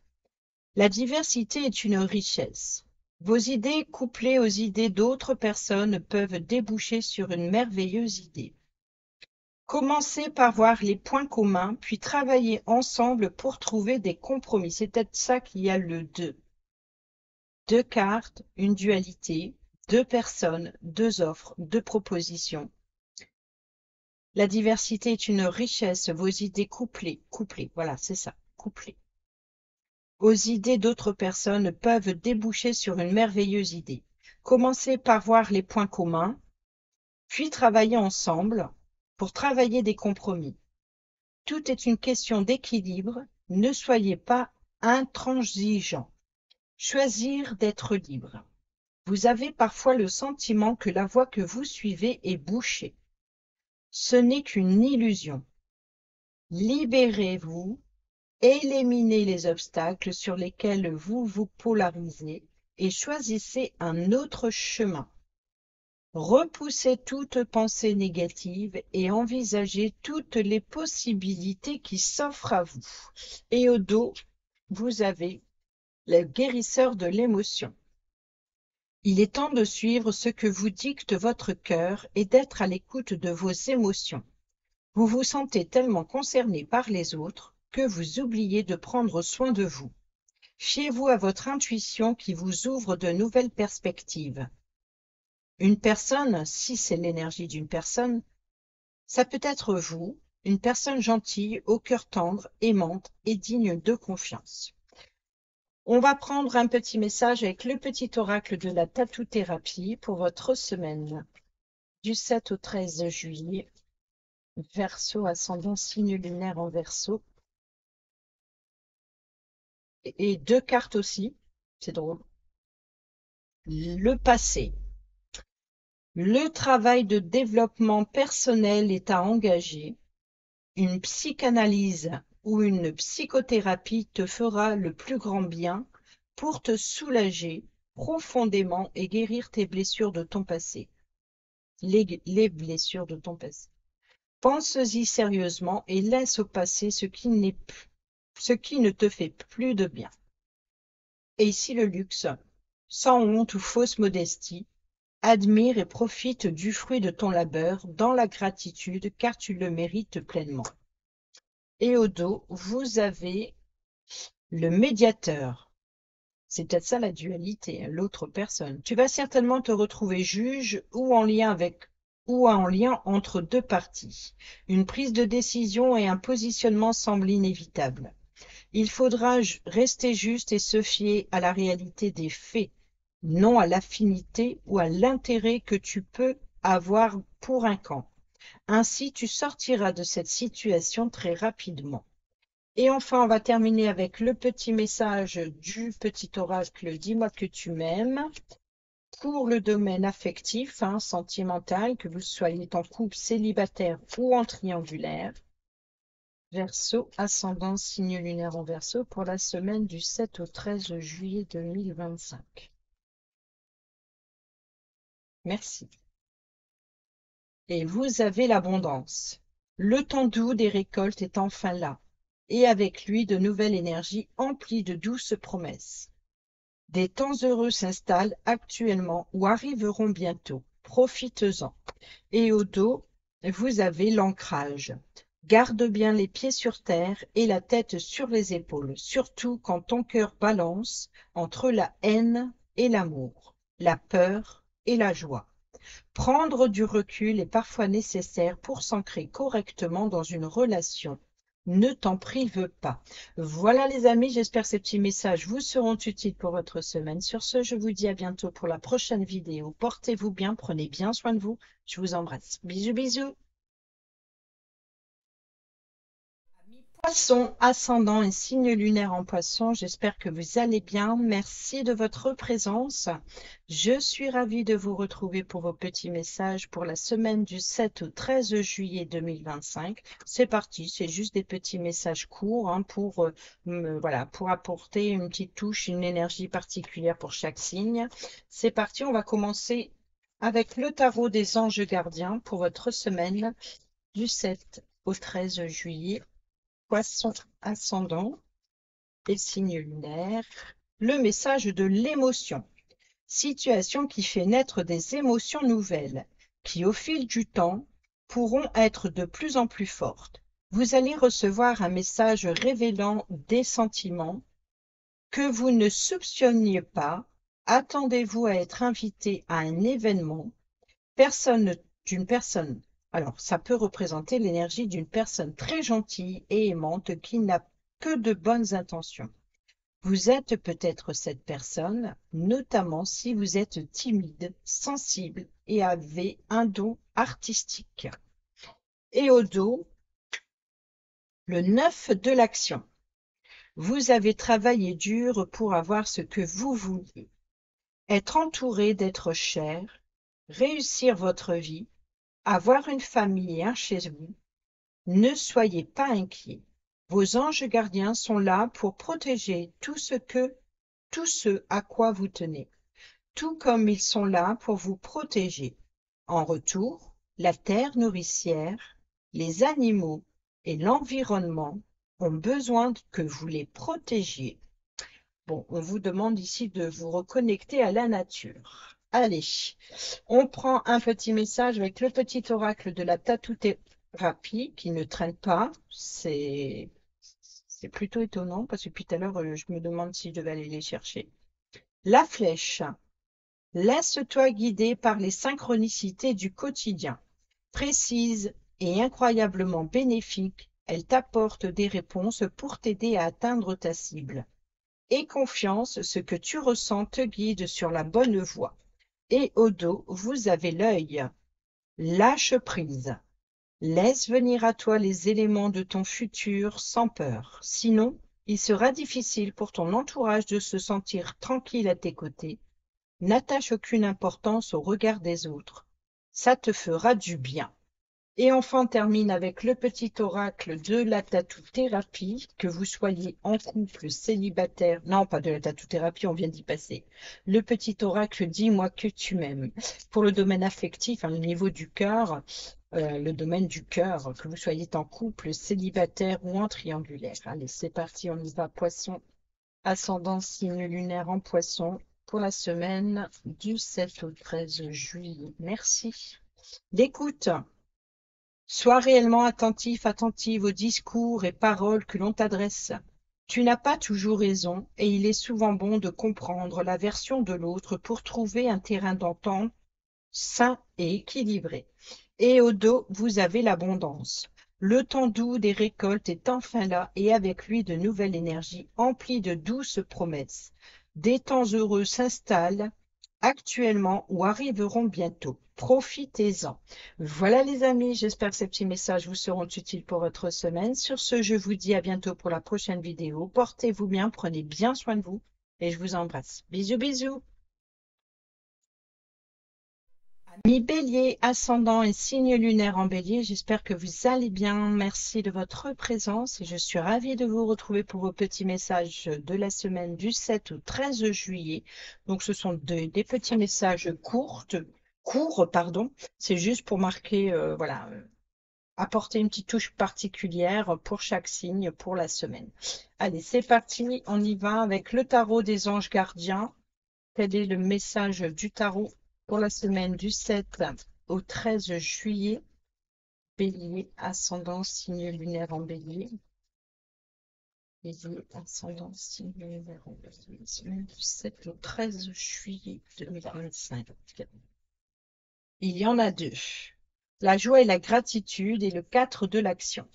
La diversité est une richesse. Vos idées couplées aux idées d'autres personnes peuvent déboucher sur une merveilleuse idée. Commencez par voir les points communs, puis travaillez ensemble pour trouver des compromis. C'est peut-être ça qu'il y a le deux. Deux cartes, une dualité, deux personnes, deux offres, deux propositions. La diversité est une richesse, vos idées couplées, voilà, c'est ça, couplées aux idées d'autres personnes peuvent déboucher sur une merveilleuse idée. Commencez par voir les points communs, puis travailler ensemble pour travailler des compromis. Tout est une question d'équilibre, ne soyez pas intransigeants. Choisir d'être libre. Vous avez parfois le sentiment que la voie que vous suivez est bouchée. Ce n'est qu'une illusion. Libérez-vous. Éliminez les obstacles sur lesquels vous vous polarisez et choisissez un autre chemin. Repoussez toute pensée négative et envisagez toutes les possibilités qui s'offrent à vous. Et au dos, vous avez le guérisseur de l'émotion. Il est temps de suivre ce que vous dicte votre cœur et d'être à l'écoute de vos émotions. Vous vous sentez tellement concerné par les autres que vous oubliez de prendre soin de vous. Fiez-vous à votre intuition qui vous ouvre de nouvelles perspectives. Une personne, si c'est l'énergie d'une personne, ça peut être vous, une personne gentille, au cœur tendre, aimante et digne de confiance. On va prendre un petit message avec le petit oracle de la tatou-thérapie pour votre semaine du 7 au 13 juillet. Verseau, ascendant, signe lunaire en Verseau. Et deux cartes aussi, c'est drôle. Le passé. Le travail de développement personnel est à engager. Une psychanalyse ou une psychothérapie te fera le plus grand bien pour te soulager profondément et guérir tes blessures de ton passé. Les blessures de ton passé. Pense-y sérieusement et laisse au passé ce qui ne te fait plus de bien. Et ici le luxe, sans honte ou fausse modestie, admire et profite du fruit de ton labeur dans la gratitude car tu le mérites pleinement. Et au dos, vous avez le médiateur. C'est peut-être ça la dualité, l'autre personne. Tu vas certainement te retrouver juge ou en lien entre deux parties. Une prise de décision et un positionnement semblent inévitables. Il faudra rester juste et se fier à la réalité des faits, non à l'affinité ou à l'intérêt que tu peux avoir pour un camp. Ainsi, tu sortiras de cette situation très rapidement. Et enfin, on va terminer avec le petit message du petit oracle Dis-moi que tu m'aimes. Pour le domaine affectif, sentimental, que vous soyez en couple, célibataire ou en triangulaire. Verseau, ascendant, signe lunaire en Verseau pour la semaine du 7 au 13 juillet 2025. Merci. Et vous avez l'abondance. Le temps doux des récoltes est enfin là, et avec lui de nouvelles énergies emplies de douces promesses. Des temps heureux s'installent actuellement ou arriveront bientôt. Profitez-en. Et au dos, vous avez l'ancrage. Garde bien les pieds sur terre et la tête sur les épaules, surtout quand ton cœur balance entre la haine et l'amour, la peur et la joie. Prendre du recul est parfois nécessaire pour s'ancrer correctement dans une relation. Ne t'en prive pas. Voilà les amis, j'espère que ces petits messages vous seront utiles pour votre semaine. Sur ce, je vous dis à bientôt pour la prochaine vidéo. Portez-vous bien, prenez bien soin de vous. Je vous embrasse. Bisous, bisous. Poisson, ascendant et signe lunaire en Poisson, j'espère que vous allez bien. Merci de votre présence. Je suis ravie de vous retrouver pour vos petits messages pour la semaine du 7 au 13 juillet 2025. C'est parti, c'est juste des petits messages courts pour, voilà, pour apporter une petite touche, une énergie particulière pour chaque signe. C'est parti, on va commencer avec le tarot des anges gardiens pour votre semaine du 7 au 13 juillet. Poisson ascendant et signe lunaire, le message de l'émotion. Situation qui fait naître des émotions nouvelles, qui au fil du temps pourront être de plus en plus fortes. Vous allez recevoir un message révélant des sentiments que vous ne soupçonniez pas. Attendez-vous à être invité à un événement d'une personne. Alors, ça peut représenter l'énergie d'une personne très gentille et aimante qui n'a que de bonnes intentions. Vous êtes peut-être cette personne, notamment si vous êtes timide, sensible et avez un don artistique. Et au dos, le 9 de l'action. Vous avez travaillé dur pour avoir ce que vous vouliez. Être entouré d'êtres chers, réussir votre vie, avoir une famille et un chez vous, ne soyez pas inquiets. Vos anges gardiens sont là pour protéger tout ce à quoi vous tenez, tout comme ils sont là pour vous protéger. En retour, la terre nourricière, les animaux et l'environnement ont besoin que vous les protégiez. Bon, on vous demande ici de vous reconnecter à la nature. Allez, on prend un petit message avec le petit oracle de la tatouthérapie qui ne traîne pas. C'est plutôt étonnant parce que depuis tout à l'heure, je me demande si je devais aller les chercher. La flèche. Laisse-toi guider par les synchronicités du quotidien. Précise et incroyablement bénéfique, elle t'apporte des réponses pour t'aider à atteindre ta cible. Aie confiance, ce que tu ressens te guide sur la bonne voie. Et au dos, vous avez l'œil. Lâche prise. Laisse venir à toi les éléments de ton futur sans peur. Sinon, il sera difficile pour ton entourage de se sentir tranquille à tes côtés. N'attache aucune importance au regard des autres. Ça te fera du bien. Et enfin, on termine avec le petit oracle de la tatou-thérapie, que vous soyez en couple, célibataire, non pas de la tatou-thérapie, on vient d'y passer. Le petit oracle dis-moi que tu m'aimes. Pour le domaine affectif, au niveau du cœur, le domaine du cœur, que vous soyez en couple, célibataire ou en triangulaire. Allez, c'est parti, on y va. Poisson, ascendant signe lunaire en Poisson pour la semaine du 7 au 13 juillet. Merci. L'écoute. Sois réellement attentif, attentive aux discours et paroles que l'on t'adresse. Tu n'as pas toujours raison et il est souvent bon de comprendre la version de l'autre pour trouver un terrain d'entente sain et équilibré. Et au dos, vous avez l'abondance. Le temps doux des récoltes est enfin là et avec lui de nouvelles énergies emplies de douces promesses. Des temps heureux s'installent actuellement ou arriveront bientôt. Profitez-en. Voilà les amis, j'espère que ces petits messages vous seront utiles pour votre semaine. Sur ce, je vous dis à bientôt pour la prochaine vidéo. Portez-vous bien, prenez bien soin de vous et je vous embrasse. Bisous, bisous. Mi-bélier, ascendant et signe lunaire en bélier, j'espère que vous allez bien. Merci de votre présence et je suis ravie de vous retrouver pour vos petits messages de la semaine du 7 au 13 juillet. Donc ce sont des petits messages courts, pardon. C'est juste pour marquer, voilà, apporter une petite touche particulière pour chaque signe pour la semaine. Allez, c'est parti, on y va avec le tarot des anges gardiens. Quel est le message du tarot pour la semaine du 7 au 13 juillet? Bélier, ascendant, signe lunaire en bélier. Bélier, ascendant, signe lunaire en bélier. Semaine du 7 au 13 juillet 2025. Il y en a deux. La joie et la gratitude et le 4 de l'action.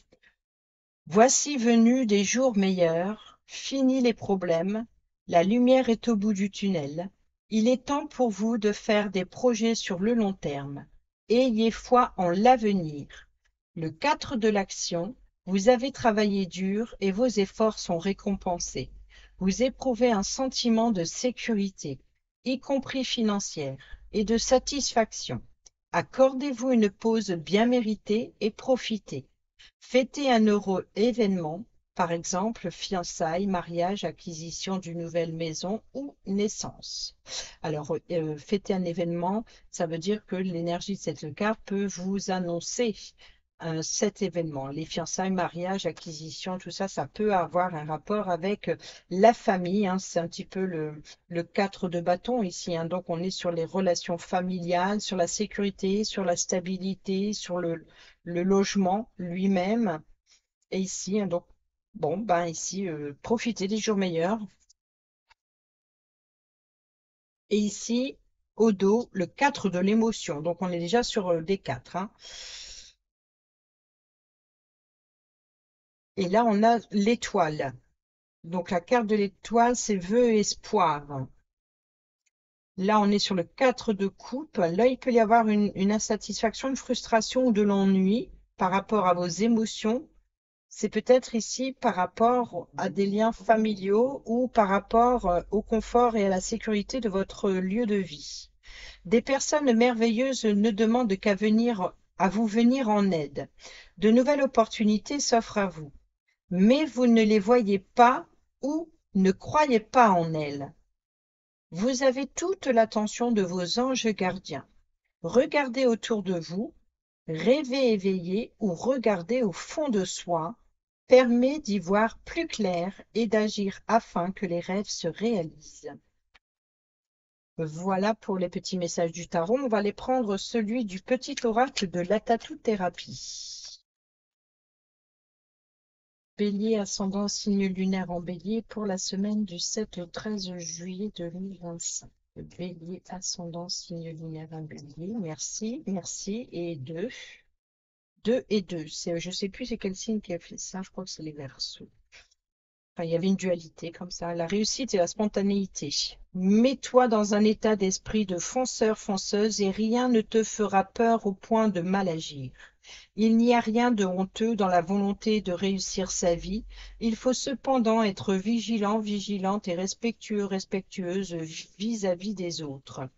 Voici venus des jours meilleurs, finis les problèmes, la lumière est au bout du tunnel. Il est temps pour vous de faire des projets sur le long terme. Ayez foi en l'avenir. Le 4 de l'action, vous avez travaillé dur et vos efforts sont récompensés. Vous éprouvez un sentiment de sécurité, y compris financière, et de satisfaction. Accordez-vous une pause bien méritée et profitez. Fêtez un heureux événement, par exemple fiançailles, mariage, acquisition d'une nouvelle maison ou naissance. Alors, fêter un événement, ça veut dire que l'énergie de cette carte peut vous annoncer cet événement. Les fiançailles, mariage, acquisition, tout ça, ça peut avoir un rapport avec la famille. Hein. C'est un petit peu le 4 de bâton ici. Hein. Donc, on est sur les relations familiales, sur la sécurité, sur la stabilité, sur le logement lui-même. Et ici, hein, donc, bon, ben ici, profitez des jours meilleurs. Et ici, au dos, le 4 de l'émotion. Donc, on est déjà sur des 4. Hein. Et là, on a l'étoile. Donc, la carte de l'étoile, c'est vœux et espoir. Là, on est sur le 4 de coupe. Là, il peut y avoir une insatisfaction, une frustration ou de l'ennui par rapport à vos émotions. C'est peut-être ici par rapport à des liens familiaux ou par rapport au confort et à la sécurité de votre lieu de vie. Des personnes merveilleuses ne demandent qu'à vous venir en aide. De nouvelles opportunités s'offrent à vous, mais vous ne les voyez pas ou ne croyez pas en elles. Vous avez toute l'attention de vos anges gardiens. Regardez autour de vous, rêvez éveillé ou regardez au fond de soi permet d'y voir plus clair et d'agir afin que les rêves se réalisent. Voilà pour les petits messages du tarot. On va aller prendre celui du petit oracle de la tatou-thérapie. Bélier, ascendant, signe lunaire en bélier pour la semaine du 7 au 13 juillet 2025. Bélier, ascendant, signe lunaire en bélier. Merci, merci. Et 2. 2 et 2. Je ne sais plus c'est quel signe qui a fait ça. Je crois que c'est les Verseaux. Enfin, il y avait une dualité comme ça. La réussite et la spontanéité. Mets-toi dans un état d'esprit de fonceur, fonceuse et rien ne te fera peur au point de mal agir. Il n'y a rien de honteux dans la volonté de réussir sa vie. Il faut cependant être vigilant, vigilante et respectueux, respectueuse vis-à-vis des autres.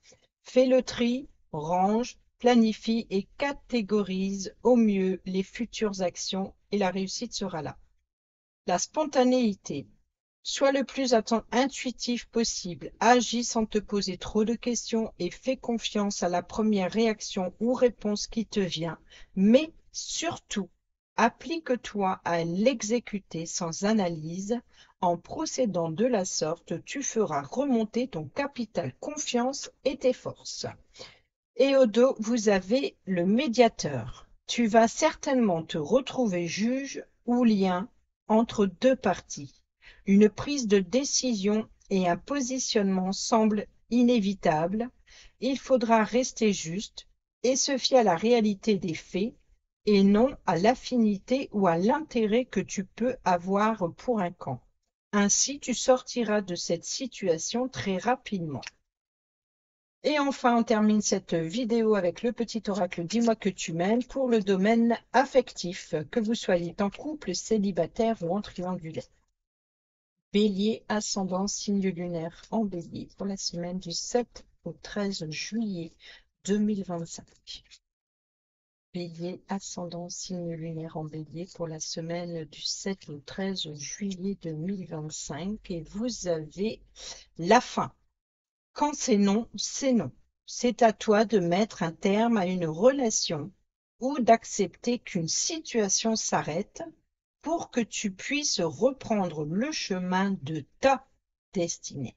Fais le tri, range, planifie et catégorise au mieux les futures actions et la réussite sera là. La spontanéité. Sois le plus intuitif possible, agis sans te poser trop de questions et fais confiance à la première réaction ou réponse qui te vient, mais surtout, applique-toi à l'exécuter sans analyse. En procédant de la sorte, tu feras remonter ton capital confiance et tes forces. Et au dos, vous avez le médiateur. Tu vas certainement te retrouver juge ou lien entre deux parties. Une prise de décision et un positionnement semblent inévitables. Il faudra rester juste et se fier à la réalité des faits et non à l'affinité ou à l'intérêt que tu peux avoir pour un camp. Ainsi, tu sortiras de cette situation très rapidement. Et enfin, on termine cette vidéo avec le petit oracle Dis-moi que tu m'aimes pour le domaine affectif, que vous soyez en couple, célibataire ou en triangulaire. Bélier, ascendant, signe lunaire en Bélier pour la semaine du 7 au 13 juillet 2025. Bélier, ascendant, signe lunaire en Bélier pour la semaine du 7 au 13 juillet 2025. Et vous avez la fin. Quand c'est non, c'est non. C'est à toi de mettre un terme à une relation ou d'accepter qu'une situation s'arrête pour que tu puisses reprendre le chemin de ta destinée.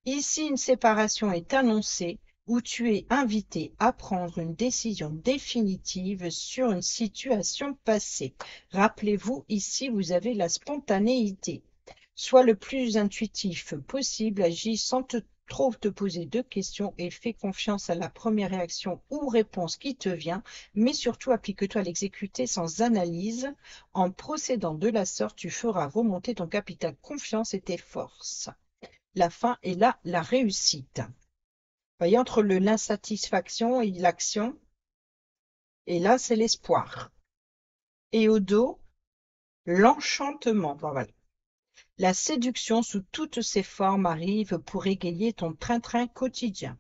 Ici, une séparation est annoncée où tu es invité à prendre une décision définitive sur une situation passée. Rappelez-vous, ici, vous avez la spontanéité. Sois le plus intuitif possible, agis sans trop te poser de questions et fais confiance à la première réaction ou réponse qui te vient, mais surtout applique-toi à l'exécuter sans analyse. En procédant de la sorte, tu feras remonter ton capital confiance et tes forces. La fin est là, la réussite. Vous voyez, entre l'insatisfaction et l'action, et là, c'est l'espoir. Et au dos, l'enchantement. Voilà. La séduction sous toutes ses formes arrive pour égayer ton train-train quotidien.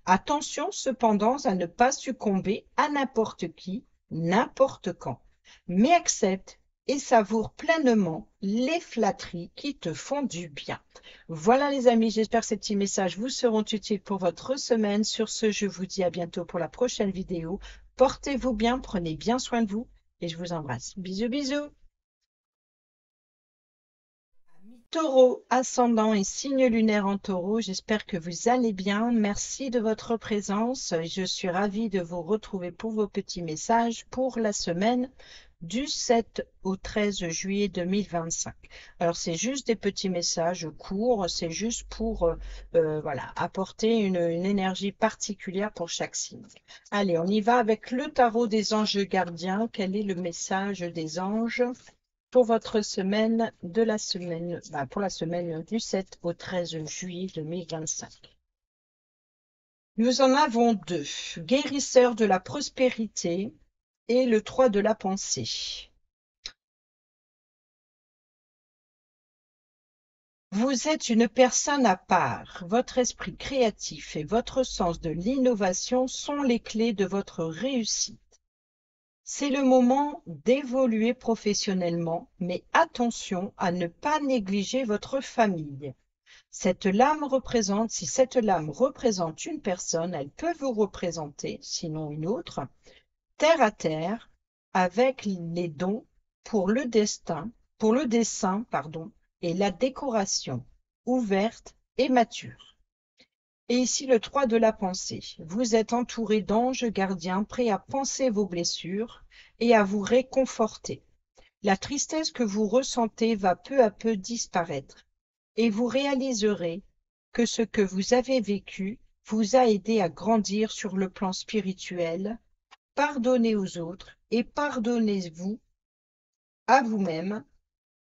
Attention cependant à ne pas succomber à n'importe qui, n'importe quand, mais accepte et savoure pleinement les flatteries qui te font du bien. Voilà les amis, j'espère que ces petits messages vous seront utiles pour votre semaine. Sur ce, je vous dis à bientôt pour la prochaine vidéo. Portez-vous bien, prenez bien soin de vous et je vous embrasse. Bisous, bisous. Taureau, ascendant et signe lunaire en taureau, j'espère que vous allez bien. Merci de votre présence. Je suis ravie de vous retrouver pour vos petits messages pour la semaine du 7 au 13 juillet 2025. Alors, c'est juste des petits messages courts, c'est juste pour voilà, apporter une énergie particulière pour chaque signe. Allez, on y va avec le tarot des anges gardiens. Quel est le message des anges pour votre semaine pour la semaine du 7 au 13 juillet 2025. Nous en avons deux, guérisseur de la prospérité et le 3 de la pensée. Vous êtes une personne à part. Votre esprit créatif et votre sens de l'innovation sont les clés de votre réussite. C'est le moment d'évoluer professionnellement, mais attention à ne pas négliger votre famille. Si cette lame représente une personne, elle peut vous représenter, sinon une autre, terre à terre, avec les dons pour le dessin, et la décoration, ouverte et mature. Et ici le 3 de la pensée. Vous êtes entouré d'anges gardiens prêts à panser vos blessures et à vous réconforter. La tristesse que vous ressentez va peu à peu disparaître et vous réaliserez que ce que vous avez vécu vous a aidé à grandir sur le plan spirituel. Pardonnez aux autres et pardonnez-vous à vous-même.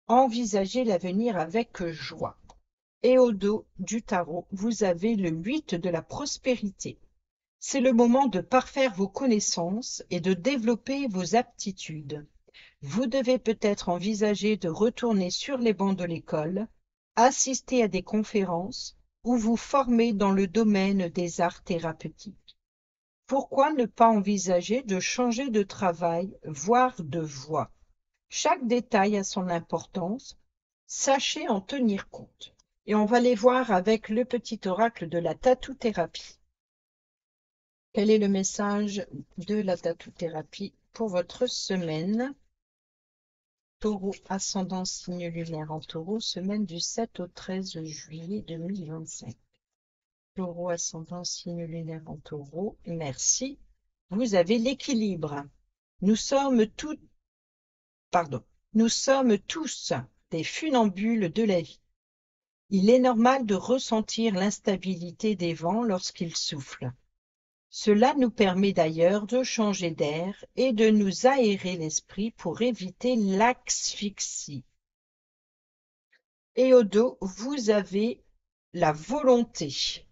Envisagez l'avenir avec joie. Et au dos du tarot, vous avez le 8 de la prospérité. C'est le moment de parfaire vos connaissances et de développer vos aptitudes. Vous devez peut-être envisager de retourner sur les bancs de l'école, assister à des conférences ou vous former dans le domaine des arts thérapeutiques. Pourquoi ne pas envisager de changer de travail, voire de voie? Chaque détail a son importance, sachez en tenir compte. Et on va les voir avec le petit oracle de la tatou-thérapie. Quel est le message de la tatou-thérapie pour votre semaine? Taureau, ascendant signe lunaire en taureau, semaine du 7 au 13 juillet 2025. Taureau, ascendant signe lunaire en taureau, merci. Vous avez l'équilibre. Nous sommes tous des funambules de la vie. Il est normal de ressentir l'instabilité des vents lorsqu'ils soufflent. Cela nous permet d'ailleurs de changer d'air et de nous aérer l'esprit pour éviter l'asphyxie. Et au dos, vous avez la volonté.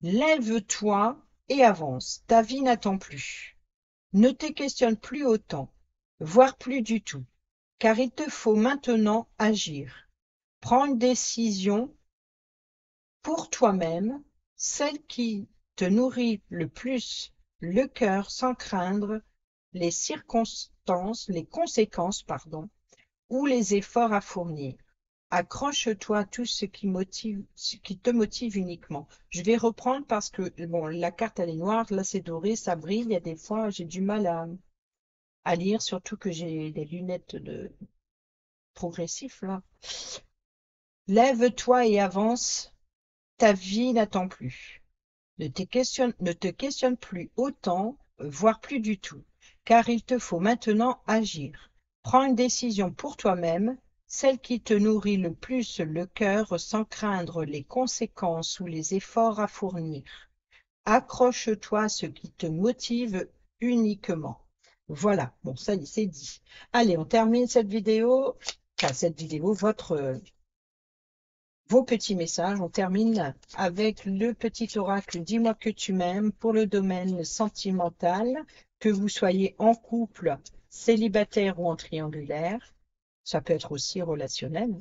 Lève-toi et avance, ta vie n'attend plus. Ne te questionne plus autant, voire plus du tout, car il te faut maintenant agir. Prends une décision pour toi-même, celle qui te nourrit le plus le cœur sans craindre les circonstances, les conséquences, pardon, ou les efforts à fournir. Accroche-toi à tout ce qui te motive uniquement. Je vais reprendre parce que bon, la carte elle est noire, là c'est doré, ça brille. Il y a des fois j'ai du mal à lire, surtout que j'ai des lunettes de progressif là. Lève-toi et avance, ta vie n'attend plus. Ne te questionne plus autant, voire plus du tout, car il te faut maintenant agir. Prends une décision pour toi-même, celle qui te nourrit le plus le cœur sans craindre les conséquences ou les efforts à fournir. Accroche-toi à ce qui te motive uniquement. Voilà, bon, ça y est, c'est dit. Allez, on termine cette vidéo, vos petits messages. On termine avec le petit oracle Dis-moi que tu m'aimes pour le domaine sentimental, que vous soyez en couple, célibataire ou en triangulaire. Ça peut être aussi relationnel.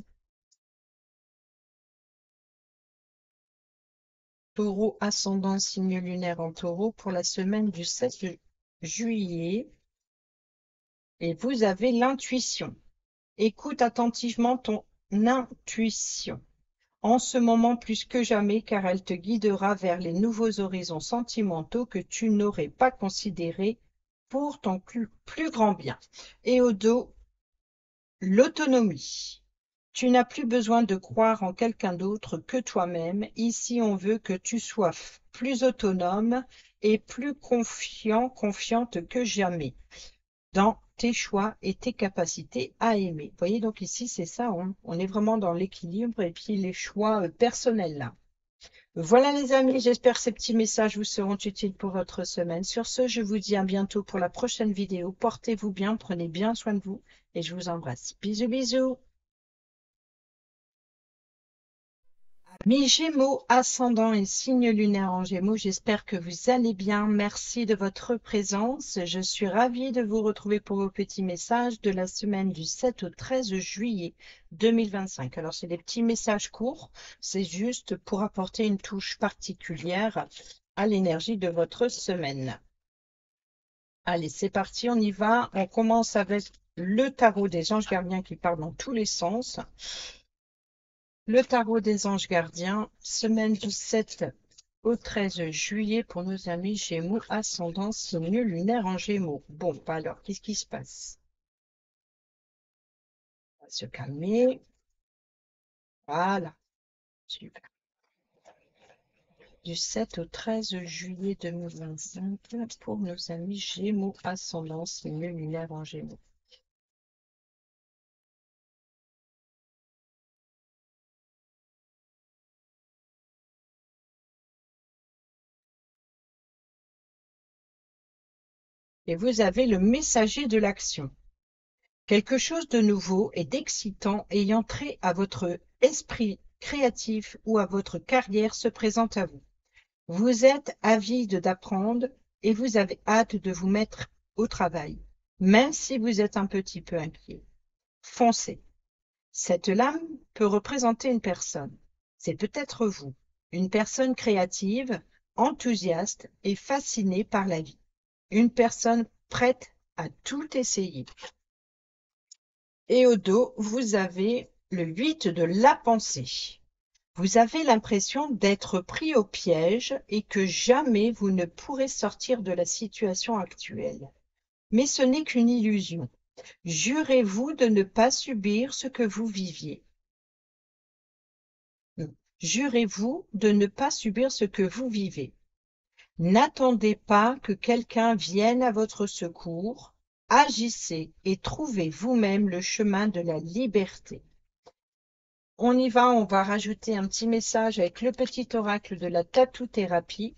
Taureau ascendant signe lunaire en taureau pour la semaine du 7 juillet. Et vous avez l'intuition. Écoute attentivement ton intuition. En ce moment plus que jamais, car elle te guidera vers les nouveaux horizons sentimentaux que tu n'aurais pas considérés pour ton plus grand bien. Et au dos, l'autonomie. Tu n'as plus besoin de croire en quelqu'un d'autre que toi-même. Ici, on veut que tu sois plus autonome et plus confiante que jamais dans tes choix et tes capacités à aimer. Vous voyez, donc ici, c'est ça, on est vraiment dans l'équilibre et puis les choix personnels là. Voilà les amis, j'espère que ces petits messages vous seront utiles pour votre semaine. Sur ce, je vous dis à bientôt pour la prochaine vidéo. Portez-vous bien, prenez bien soin de vous et je vous embrasse. Bisous, bisous. Mi-Gémeaux, ascendant et signe lunaire en Gémeaux, j'espère que vous allez bien. Merci de votre présence. Je suis ravie de vous retrouver pour vos petits messages de la semaine du 7 au 13 juillet 2025. Alors, c'est des petits messages courts. C'est juste pour apporter une touche particulière à l'énergie de votre semaine. Allez, c'est parti, on y va. On commence avec le tarot des anges gardiens qui parle dans tous les sens. Le tarot des anges gardiens, semaine du 7 au 13 juillet pour nos amis Gémeaux, ascendant signe lunaire en Gémeaux. Bon, alors, qu'est-ce qui se passe? On va se calmer. Voilà, super. Du 7 au 13 juillet 2025 pour nos amis Gémeaux, ascendant signe lunaire en Gémeaux. Et vous avez le messager de l'action. Quelque chose de nouveau et d'excitant ayant trait à votre esprit créatif ou à votre carrière se présente à vous. Vous êtes avide d'apprendre et vous avez hâte de vous mettre au travail, même si vous êtes un petit peu inquiet. Foncez. Cette lame peut représenter une personne. C'est peut-être vous, une personne créative, enthousiaste et fascinée par la vie. Une personne prête à tout essayer. Et au dos, vous avez le 8 de la pensée. Vous avez l'impression d'être pris au piège et que jamais vous ne pourrez sortir de la situation actuelle. Mais ce n'est qu'une illusion. Jurez-vous de ne pas subir ce que vous viviez. Jurez-vous de ne pas subir ce que vous vivez. N'attendez pas que quelqu'un vienne à votre secours. Agissez et trouvez vous-même le chemin de la liberté. On y va, on va rajouter un petit message avec le petit oracle de la tatou-thérapie.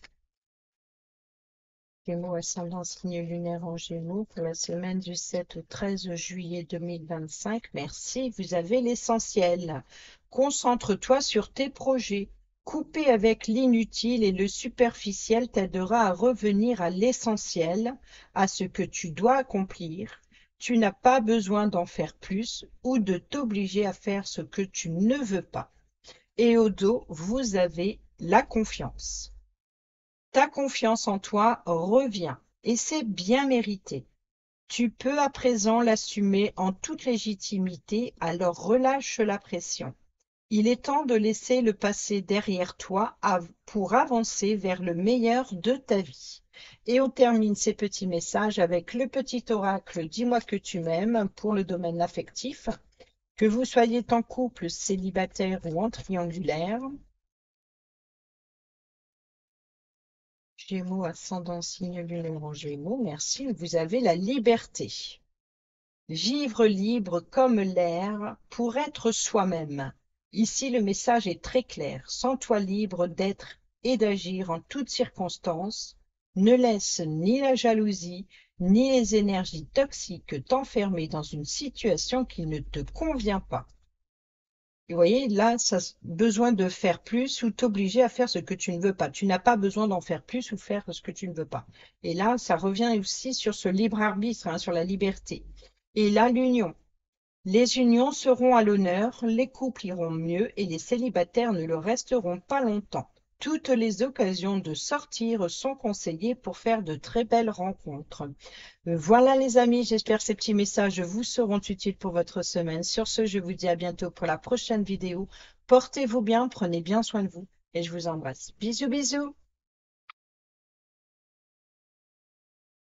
Gémeaux ascendant signe lunaire en Gémeaux pour la semaine du 7 au 13 juillet 2025. Merci, vous avez l'essentiel. Concentre-toi sur tes projets. Couper avec l'inutile et le superficiel t'aidera à revenir à l'essentiel, à ce que tu dois accomplir. Tu n'as pas besoin d'en faire plus ou de t'obliger à faire ce que tu ne veux pas. Et au dos, vous avez la confiance. Ta confiance en toi revient et c'est bien mérité. Tu peux à présent l'assumer en toute légitimité, alors relâche la pression. Il est temps de laisser le passé derrière toi pour avancer vers le meilleur de ta vie. Et on termine ces petits messages avec le petit oracle Dis-moi que tu m'aimes pour le domaine affectif. Que vous soyez en couple, célibataire ou en triangulaire. Gémeaux, ascendant, signe lunaire en Gémeaux, merci. Vous avez la liberté. Vivre libre comme l'air pour être soi-même. Ici, le message est très clair. Sens-toi libre d'être et d'agir en toutes circonstances. Ne laisse ni la jalousie, ni les énergies toxiques t'enfermer dans une situation qui ne te convient pas. Vous voyez, là, ça a besoin de faire plus ou t'obliger à faire ce que tu ne veux pas. Tu n'as pas besoin d'en faire plus ou faire ce que tu ne veux pas. Et là, ça revient aussi sur ce libre arbitre, hein, sur la liberté. Et là, l'union. Les unions seront à l'honneur, les couples iront mieux et les célibataires ne le resteront pas longtemps. Toutes les occasions de sortir sont conseillées pour faire de très belles rencontres. Voilà les amis, j'espère que ces petits messages vous seront utiles pour votre semaine. Sur ce, je vous dis à bientôt pour la prochaine vidéo. Portez-vous bien, prenez bien soin de vous et je vous embrasse. Bisous, bisous.